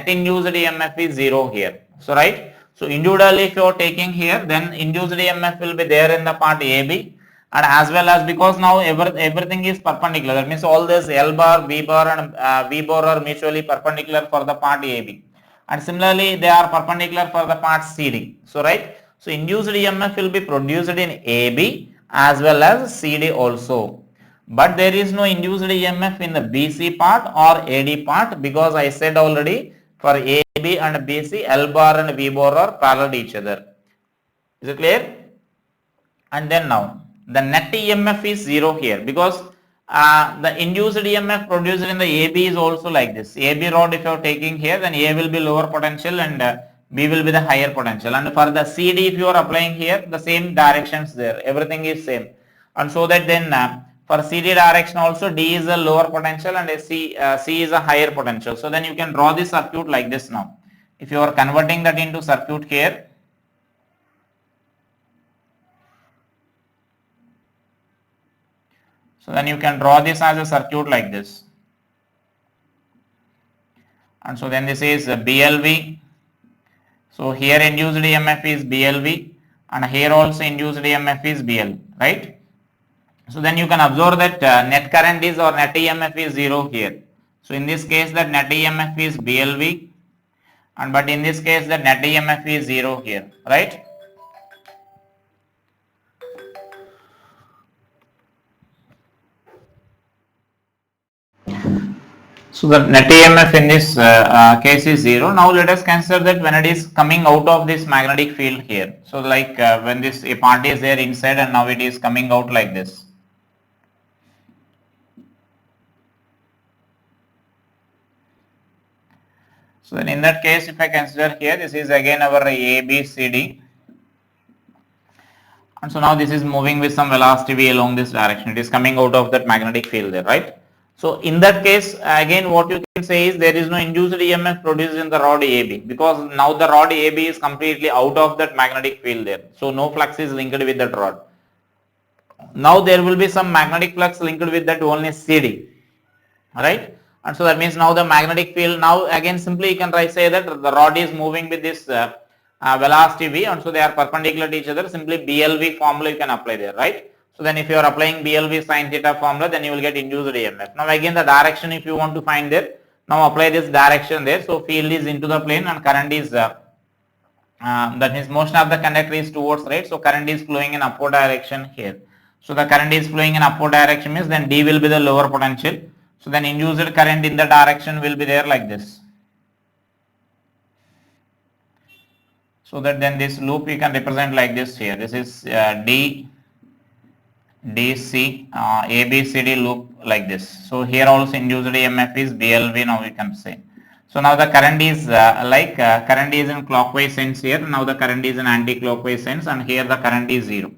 induced EMF is 0 here. So right. So individually if you are taking here, then induced EMF will be there in the part AB, and as well as because now everything is perpendicular. That means all this L bar, V bar and V bar are mutually perpendicular for the part AB, and similarly they are perpendicular for the part CD. So right. So induced EMF will be produced in AB as well as CD also. But there is no induced EMF in the BC part or AD part, because I said already for AB and BC, L bar and V bar are parallel to each other. Is it clear? And then now the net EMF is 0 here, because the induced EMF produced in the AB is also like this. AB rod if you are taking here, then A will be lower potential and B will be the higher potential, and for the CD if you are applying here, the same directions there, everything is same, and so that then for CD direction also D is a lower potential and C is a higher potential. So then you can draw this circuit like this now. If you are converting that into circuit here, so then you can draw this as a circuit like this. And so then this is BLV. So here induced EMF is BLV, and here also induced EMF is BL, right? So then you can observe that net current is or net EMF is 0 here. So in this case that net EMF is BLV, and but in this case that net EMF is 0 here, right? So the net EMF in this case is 0. Now let us consider that when it is coming out of this magnetic field here. So like when this a part is there inside and now it is coming out like this. So then in that case, if I consider here, this is again our ABCD. And so now this is moving with some velocity v along this direction. It is coming out of that magnetic field there, right? So in that case, again what you can say is there is no induced EMF produced in the rod AB, because now the rod AB is completely out of that magnetic field there. So no flux is linked with that rod. Now there will be some magnetic flux linked with that only CD, right? And so that means now the magnetic field, now again simply you can say that the rod is moving with this velocity v, and so they are perpendicular to each other. Simply BLV formula you can apply there, right? So then if you are applying BLV sin theta formula, then you will get induced EMF. Now again the direction if you want to find there, now apply this direction there. So field is into the plane and current is that means motion of the conductor is towards right. So current is flowing in upward direction here. So the current is flowing in upward direction means then D will be the lower potential. So then induced current in the direction will be there like this. So that then this loop we can represent like this here. This is D, DC, ABCD loop like this. So here also induced EMF is BLV, now we can say. So now the current is current is in clockwise sense here. Now the current is in anti-clockwise sense, and here the current is 0.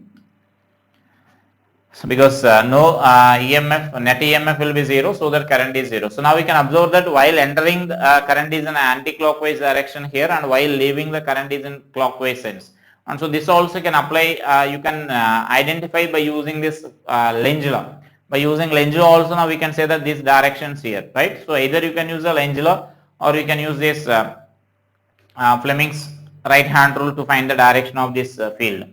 So because no EMF, net EMF will be 0, so that current is 0. So now we can observe that while entering current is in anti-clockwise direction here, and while leaving the current is in clockwise sense. And so this also can apply, you can identify by using this Lenz law. By using Lenz law also now we can say that these directions here, right? So either you can use the Lenz law or you can use this Fleming's right hand rule to find the direction of this field.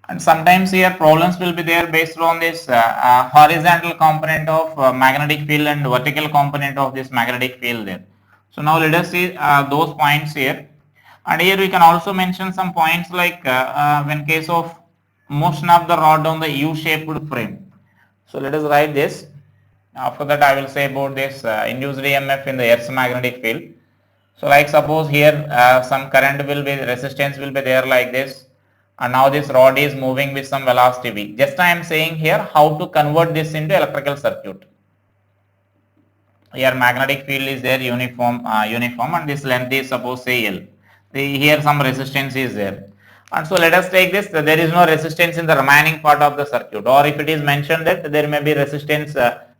And sometimes here problems will be there based on this horizontal component of magnetic field and vertical component of this magnetic field there. So now let us see those points here. And here we can also mention some points like when case of motion of the rod on the U-shaped frame. So let us write this. After that I will say about this induced EMF in the Earth's magnetic field. So like suppose here some current will be, resistance will be there like this, and now this rod is moving with some velocity v. Just I am saying here how to convert this into electrical circuit. Here magnetic field is there uniform, and this length is suppose say L. Here some resistance is there. And so let us take this, there is no resistance in the remaining part of the circuit, or if it is mentioned that there may be resistance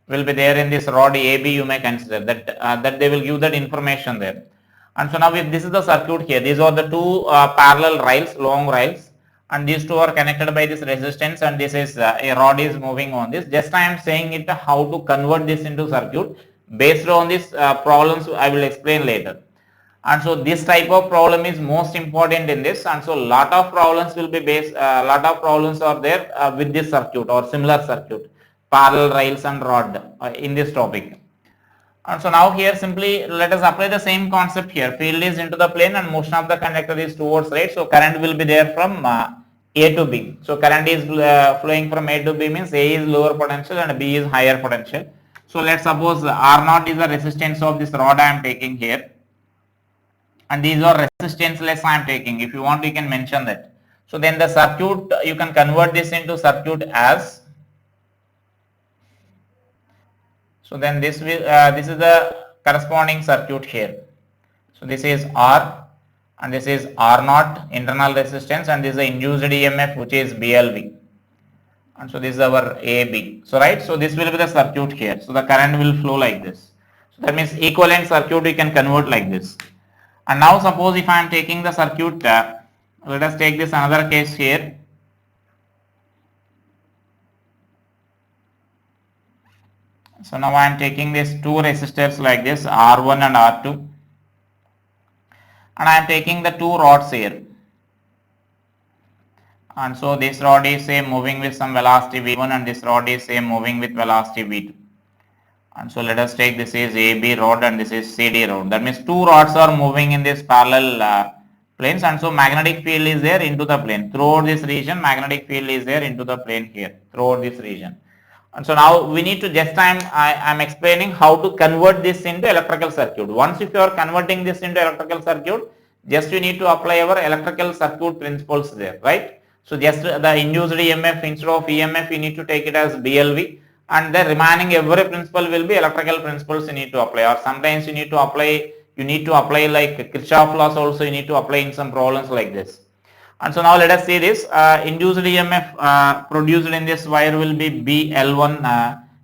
will be there in this rod AB, you may consider that that they will give that information there. And so now if this is the circuit here, these are the two parallel rails, long rails, and these two are connected by this resistance, and this is a rod is moving on this. Just I am saying it how to convert this into circuit based on these problems I will explain later. And so this type of problem is most important in this, and so lot of problems will be based, lot of problems are there with this circuit or similar circuit, parallel rails and rod in this topic. And so now here simply let us apply the same concept here. Field is into the plane and motion of the conductor is towards right. So current will be there from A to B. So current is flowing from A to B means A is lower potential and B is higher potential. So let's suppose R0 is the resistance of this rod I am taking here, and these are resistanceless I am taking. If you want, you can mention that. So then the circuit, you can convert this into circuit as, so then this will this is the corresponding circuit here. So this is R and this is R0 internal resistance, and this is the induced EMF which is BLV, and so this is our AB. So right, so this will be the circuit here. So the current will flow like this. So that means equivalent circuit we can convert like this. And now suppose if I am taking the circuit, let us take this another case here. So now I am taking these two resistors like this, R1 and R2, and I am taking the two rods here. And so this rod is say moving with some velocity V1, and this rod is say moving with velocity V2. And so let us take this is AB rod and this is CD rod. That means two rods are moving in this parallel planes, and so magnetic field is there into the plane. Throughout this region, magnetic field is there into the plane here, throughout this region. And so now we need to just I am explaining how to convert this into electrical circuit. Once if you are converting this into electrical circuit, just you need to apply our electrical circuit principles there, right? So just the induced EMF instead of EMF, you need to take it as BLV, and the remaining every principle will be electrical principles you need to apply, or sometimes you need to apply like Kirchhoff laws also you need to apply in some problems like this. And so now let us see this induced EMF produced in this wire will be BL1,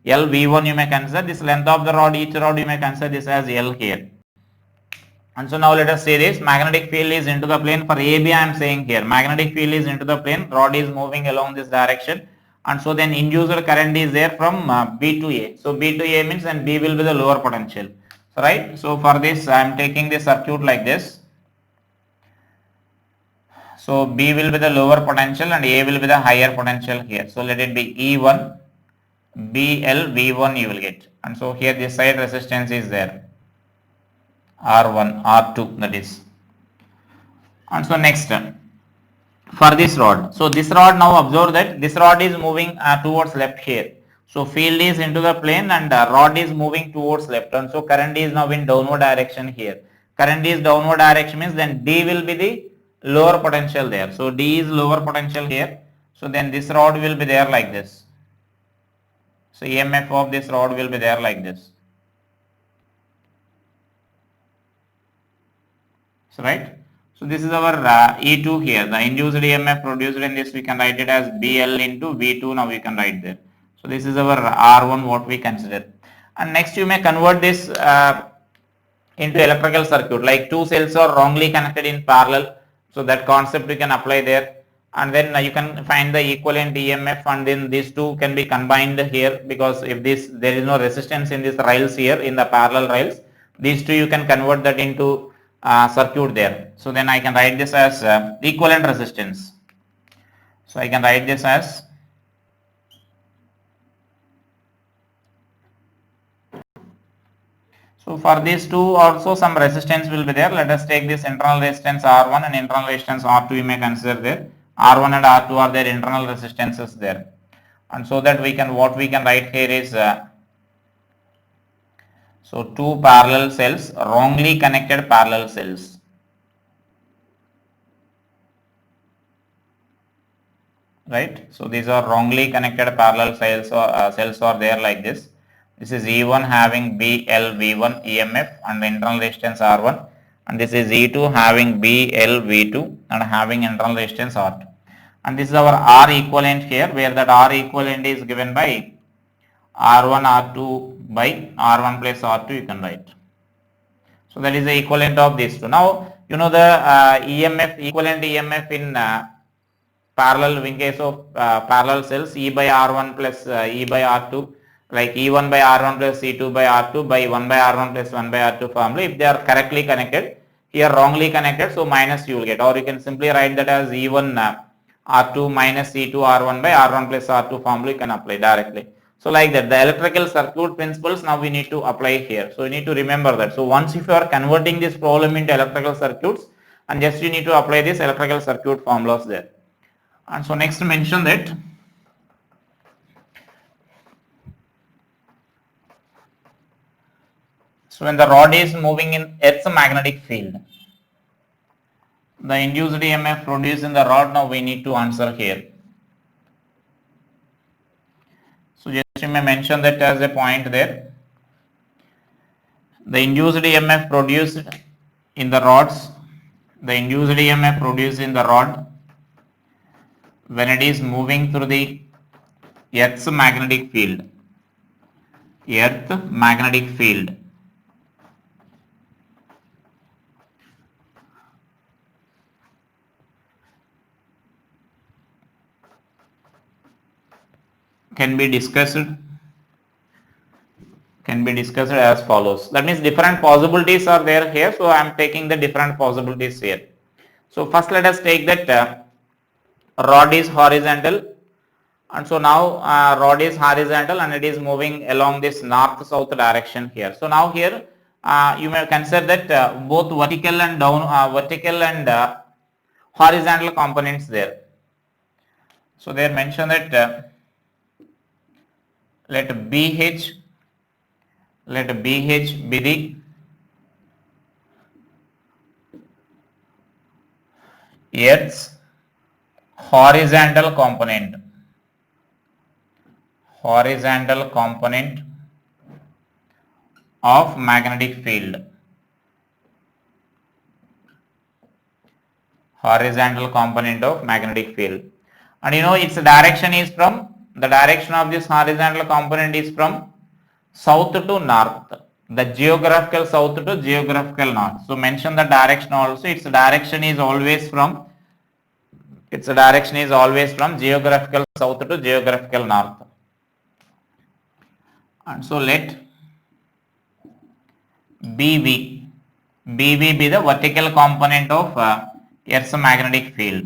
LV1 you may consider, this length of the rod, each rod you may consider this as L here. And so now let us say this, magnetic field is into the plane. For AB I am saying here, magnetic field is into the plane, rod is moving along this direction, and so then induced current is there from B to A. So B to A means, and B will be the lower potential. So right, so for this I am taking the circuit like this. So B will be the lower potential and A will be the higher potential here. So let it be E1, BL, V1 you will get. And so here this side resistance is there, R1, R2 that is. And so next for this rod. So this rod, now observe that this rod is moving towards left here. So field is into the plane and rod is moving towards left, and so current is now in downward direction here. Current is downward direction means then D will be the lower potential there. So D is lower potential here. So then this rod will be there like this. So EMF of this rod will be there like this. So right. So this is our E2 here. The induced EMF produced in this, we can write it as BL into V2. Now we can write there. So this is our R1 what we consider. And next you may convert this into electrical circuit, like two cells are wrongly connected in parallel. So that concept you can apply there. And then you can find the equivalent EMF, and then these two can be combined here, because if there is no resistance in these rails here, in the parallel rails, these two you can convert that into circuit there. So then I can write this as equivalent resistance. So I can write this as so for these two also some resistance will be there. Let us take this internal resistance R1 and internal resistance R2 we may consider there. R1 and R2 are their internal resistances there. And so that what we can write here is so two parallel cells, wrongly connected parallel cells. Right. So these are wrongly connected parallel cells, or cells are there like this. This is E1 having BLV1 EMF and internal resistance R1, and this is E2 having BLV2 and having internal resistance R2. And this is our R equivalent here, where that R equivalent is given by R1 R2 by R1 plus R2 you can write. So that is the equivalent of these two. Now you know the EMF, equivalent EMF in parallel, in case of parallel cells, E by R1 plus E by R2, like E1 by R1 plus E2 by R2 by 1 by R1 plus 1 by R2 formula. If they are correctly connected, here wrongly connected, so minus you will get, or you can simply write that as E1 R2 minus E2 R1 by R1 plus R2 formula you can apply directly. So like that, the electrical circuit principles now we need to apply here. So you need to remember that. So once if you are converting this problem into electrical circuits, and just you need to apply this electrical circuit formulas there. And so next mention that so when the rod is moving in Earth's magnetic field, the induced EMF produced in the rod, now we need to answer here. So just you may mention that as a point there. The induced EMF produced in the rods, the induced EMF produced in the rod when it is moving through the Earth's magnetic field, Earth magnetic field, can be discussed as follows. That means different possibilities are there here. So I am taking the different possibilities here. So first let us take that rod is horizontal, and so now rod is horizontal and it is moving along this north-south direction here. So now here you may consider that both vertical and horizontal components there. So they mention that let BH be the Earth's horizontal component of magnetic field. Horizontal component of magnetic field. And you know its direction is from, the direction of this horizontal component is from south to north, the geographical south to geographical north. So mention the direction also. Its direction is always from geographical south to geographical north. And so let BV be the vertical component of Earth's magnetic field.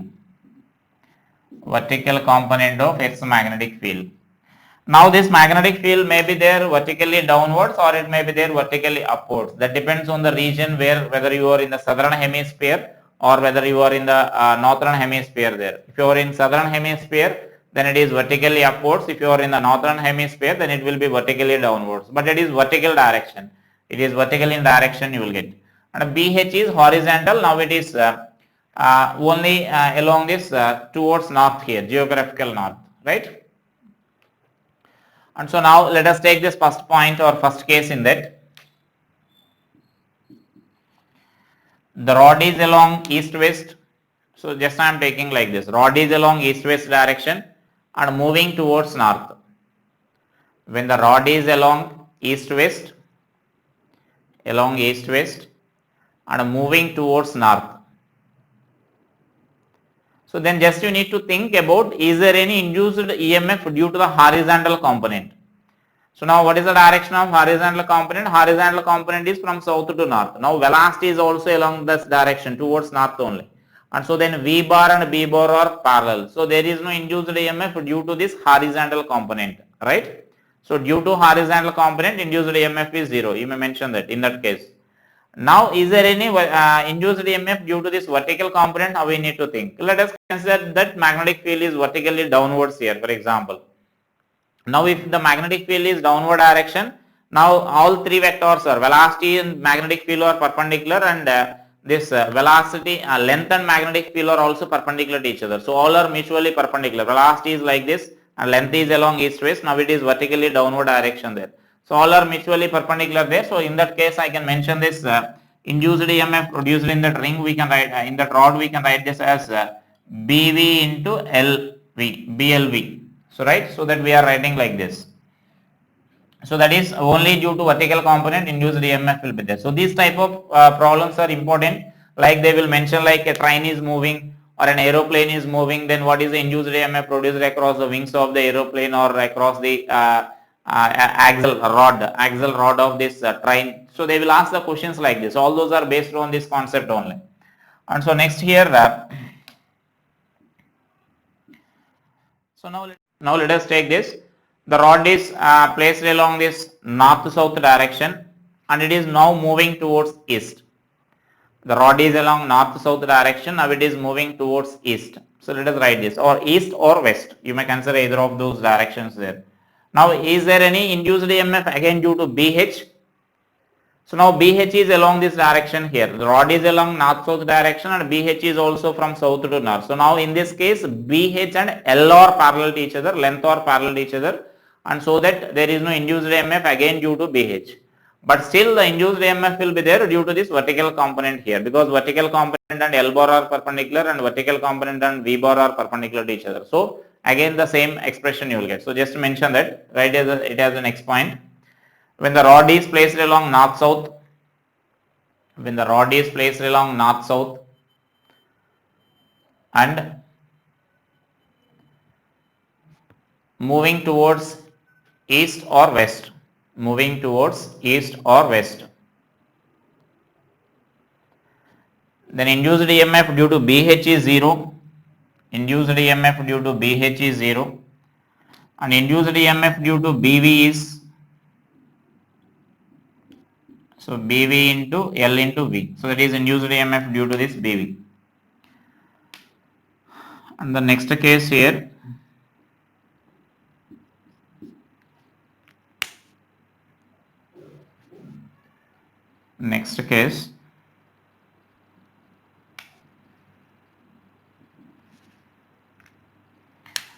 Vertical component of Earth's magnetic field. Now this magnetic field may be there vertically downwards or it may be there vertically upwards. That depends on the region whether you are in the southern hemisphere or whether you are in the northern hemisphere there. If you are in southern hemisphere, then it is vertically upwards. If you are in the northern hemisphere, then it will be vertically downwards. But it is vertical direction. It is vertical in direction you will get. And BH is horizontal. Now it is only along this towards north here, geographical north, right? And so now let us take this first point or first case in that. The rod is along east-west. So just I am taking like this. Rod is along east-west direction and moving towards north. When the rod is along east-west, and moving towards north. So then just you need to think about, is there any induced EMF due to the horizontal component? So now what is the direction of horizontal component? Horizontal component is from south to north. Now velocity is also along this direction towards north only. And so then V bar and B bar are parallel. So there is no induced EMF due to this horizontal component, right? So due to horizontal component, induced EMF is 0. You may mention that in that case. Now is there any induced EMF due to this vertical component? How we need to think. Let us consider that magnetic field is vertically downwards here, for example. Now if the magnetic field is downward direction, now all three vectors are velocity and magnetic field are perpendicular, and this velocity, length and magnetic field are also perpendicular to each other. So all are mutually perpendicular. Velocity is like this and length is along east-west. Now it is vertically downward direction there. So all are mutually perpendicular there. So in that case I can mention this induced EMF produced in that ring, we can write in that rod, we can write this as BV into LV, BLV. So right, so that we are writing like this. So that is only due to vertical component induced EMF will be there. So these type of problems are important. Like they will mention like a train is moving or an aeroplane is moving, then what is the induced EMF produced across the wings of the aeroplane or across the axle rod of this train. So they will ask the questions like this. All those are based on this concept only. And so next here, so now let us take this. The rod is placed along this north-south direction and it is now moving towards east. The rod is along north-south direction, now it is moving towards east. So let us write this, or east or west. You may consider either of those directions there. Now is there any induced EMF again due to BH? So now BH is along this direction here. The rod is along north-south direction and BH is also from south to north. So now in this case BH and L are parallel to each other, length are parallel to each other, and so that there is no induced EMF again due to BH. But still the induced EMF will be there due to this vertical component here, because vertical component and L bar are perpendicular and vertical component and V bar are perpendicular to each other. So again the same expression you will get. So just mention that, write it as the next point. When the rod is placed along north-south, and moving towards east or west, then induced EMF due to BH is 0, and induced EMF due to BV is, so BV into L into V. So that is induced EMF due to this BV. And the next case here,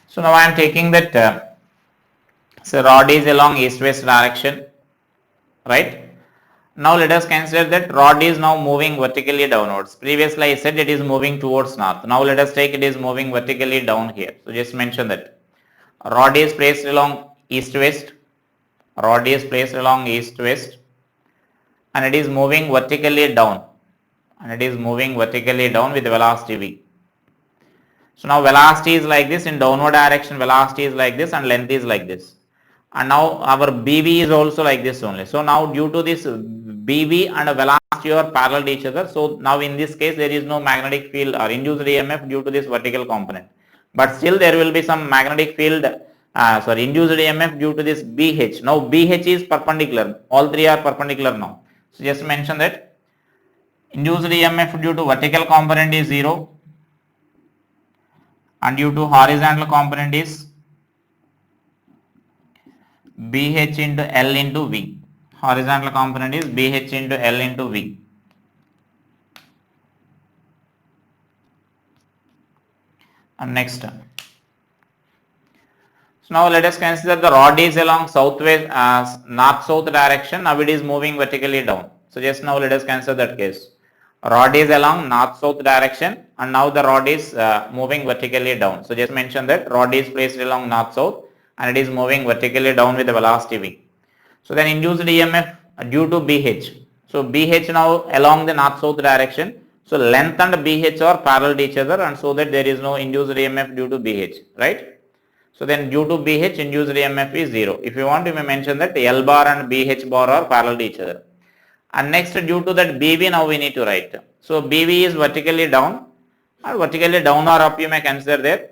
so now I am taking that so rod is along east-west direction, right? Now let us consider that rod is now moving vertically downwards. Previously I said it is moving towards north. Now let us take it is moving vertically down here. So just mention that rod is placed along east-west, and it is moving vertically down, with velocity V. So now velocity is like this, in downward direction velocity is like this and length is like this. And now our BV is also like this only. So now due to this BV and velocity are parallel to each other. So now in this case there is no magnetic field or induced EMF due to this vertical component. But still there will be some magnetic field, induced EMF due to this BH. Now BH is perpendicular. All three are perpendicular now. So just mention that induced EMF due to vertical component is 0 and due to horizontal component is BH into L into V. Horizontal component is BH into L into V. And next, so now let us consider the rod is along north-south direction. Now it is moving vertically down. So just now let us consider that case. Rod is along north-south direction and now the rod is moving vertically down. So just mention that rod is placed along north-south and it is moving vertically down with the velocity v. So then induced EMF due to BH. So BH now along the north-south direction. So length and BH are parallel to each other and so that there is no induced EMF due to BH, right? So then due to BH induced EMF is 0. If you want, you may mention that L bar and BH bar are parallel to each other. And next due to that BV now we need to write. So BV is vertically down or vertically down or up you may consider there.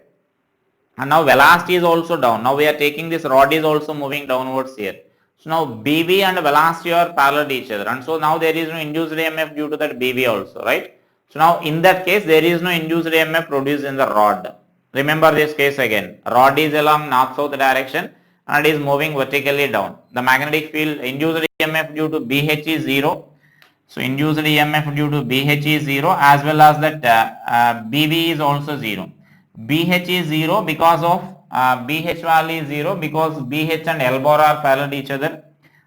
And now velocity is also down. Now we are taking this rod is also moving downwards here. So now BV and velocity are parallel to each other and so now there is no induced EMF due to that BV also, right? So now in that case there is no induced EMF produced in the rod. Remember this case again. Rod is along north-south direction and it is moving vertically down. The magnetic field induced EMF due to BH is 0. So induced EMF due to BH is 0 as well as that BV is also 0. BH is 0 because of BH value is 0 because BH and L bar are parallel to each other,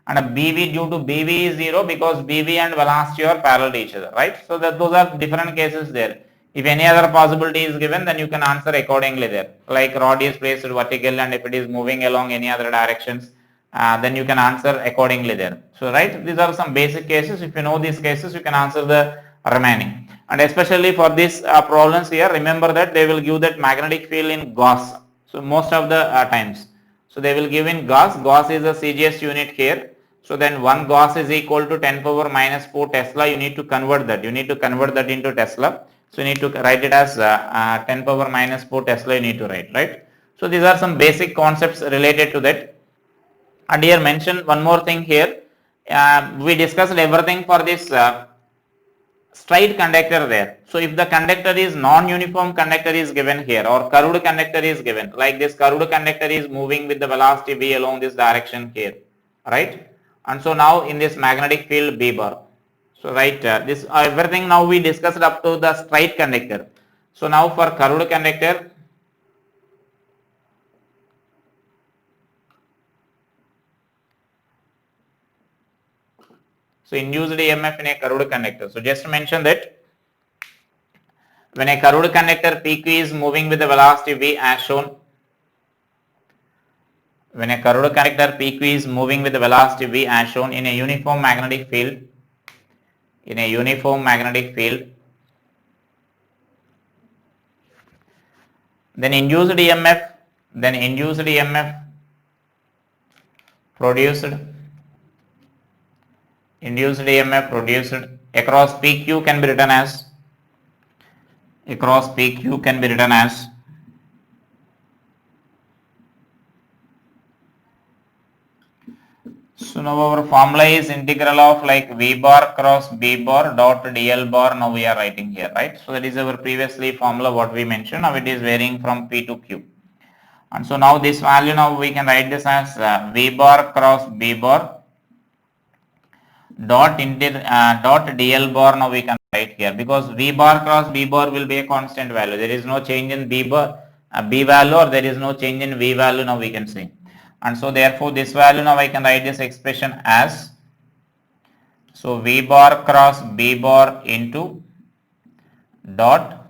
and BV due to BV is 0 because BV and velocity are parallel to each other, right? So that those are different cases there. If any other possibility is given, then you can answer accordingly there. Like rod is placed vertical and if it is moving along any other directions, then you can answer accordingly there. So right, these are some basic cases. If you know these cases, you can answer the remaining. And especially for these problems here, remember that they will give that magnetic field in Gauss. So most of the times. So they will give in Gauss. Gauss is a CGS unit here. So then 1 Gauss is equal to 10 power minus 4 Tesla. You need to convert that. You need to convert that into Tesla. So you need to write it as 10 power minus 4 Tesla you need to write, right? So these are some basic concepts related to that. And here mention one more thing here. We discussed everything for this straight conductor there. So if the conductor is non-uniform conductor is given here or curved conductor is given, like this curved conductor is moving with the velocity v along this direction here, right? And so now in this magnetic field B bar. So right, this everything now we discussed up to the straight conductor. So now for curved conductor, so induced EMF in a curved conductor. So just mention that when a curved conductor PQ is moving with the velocity v as shown, when a curved conductor PQ is moving with the velocity v as shown in a uniform magnetic field, then induced EMF produced across PQ can be written as so now our formula is integral of like V bar cross B bar dot DL bar. Now we are writing here, right? So that is our previously formula what we mentioned. Now it is varying from P to Q. And so now this value, now we can write this as V bar cross B bar dot DL bar. Now we can write here because V bar cross B bar will be a constant value. There is no change in B bar, B value, or there is no change in V value. Now we can say. And so therefore this value, now I can write this expression as, so V bar cross B bar into dot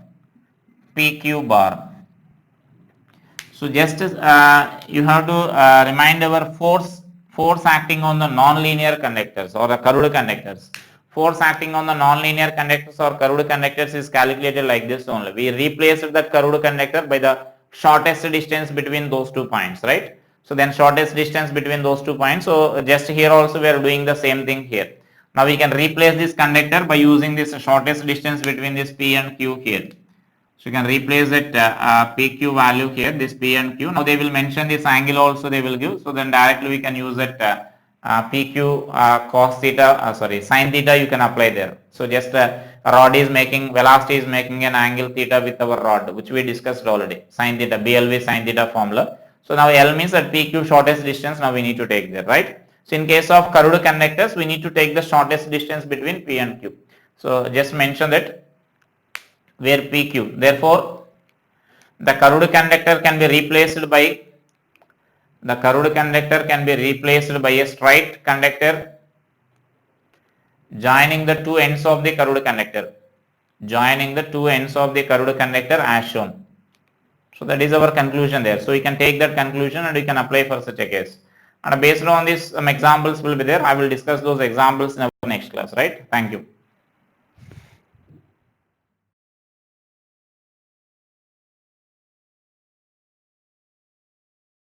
PQ bar. So just you have to remind our force acting on the non-linear conductors or the curved conductors. Force acting on the non-linear conductors or curved conductors is calculated like this only. We replaced that curved conductor by the shortest distance between those 2 points, right? So then shortest distance between those 2 points. So just here also we are doing the same thing here. Now we can replace this conductor by using this shortest distance between this P and Q here. So you can replace that PQ value here, this P and Q. Now they will mention this angle also they will give. So then directly we can use that PQ cos theta, sin theta you can apply there. So just rod is making, velocity is making an angle theta with our rod, which we discussed already, sin theta, BLV sin theta formula. So now L means that PQ shortest distance, now we need to take there, right? So in case of curved conductors, we need to take the shortest distance between P and Q. So just mention that where PQ. Therefore, the curved conductor can be replaced by a straight conductor joining the two ends of the curved conductor. joining the two ends of the curved conductor as shown. So that is our conclusion there. So you can take that conclusion and you can apply for such a case. And based on this, some examples will be there. I will discuss those examples in our next class, right? Thank you.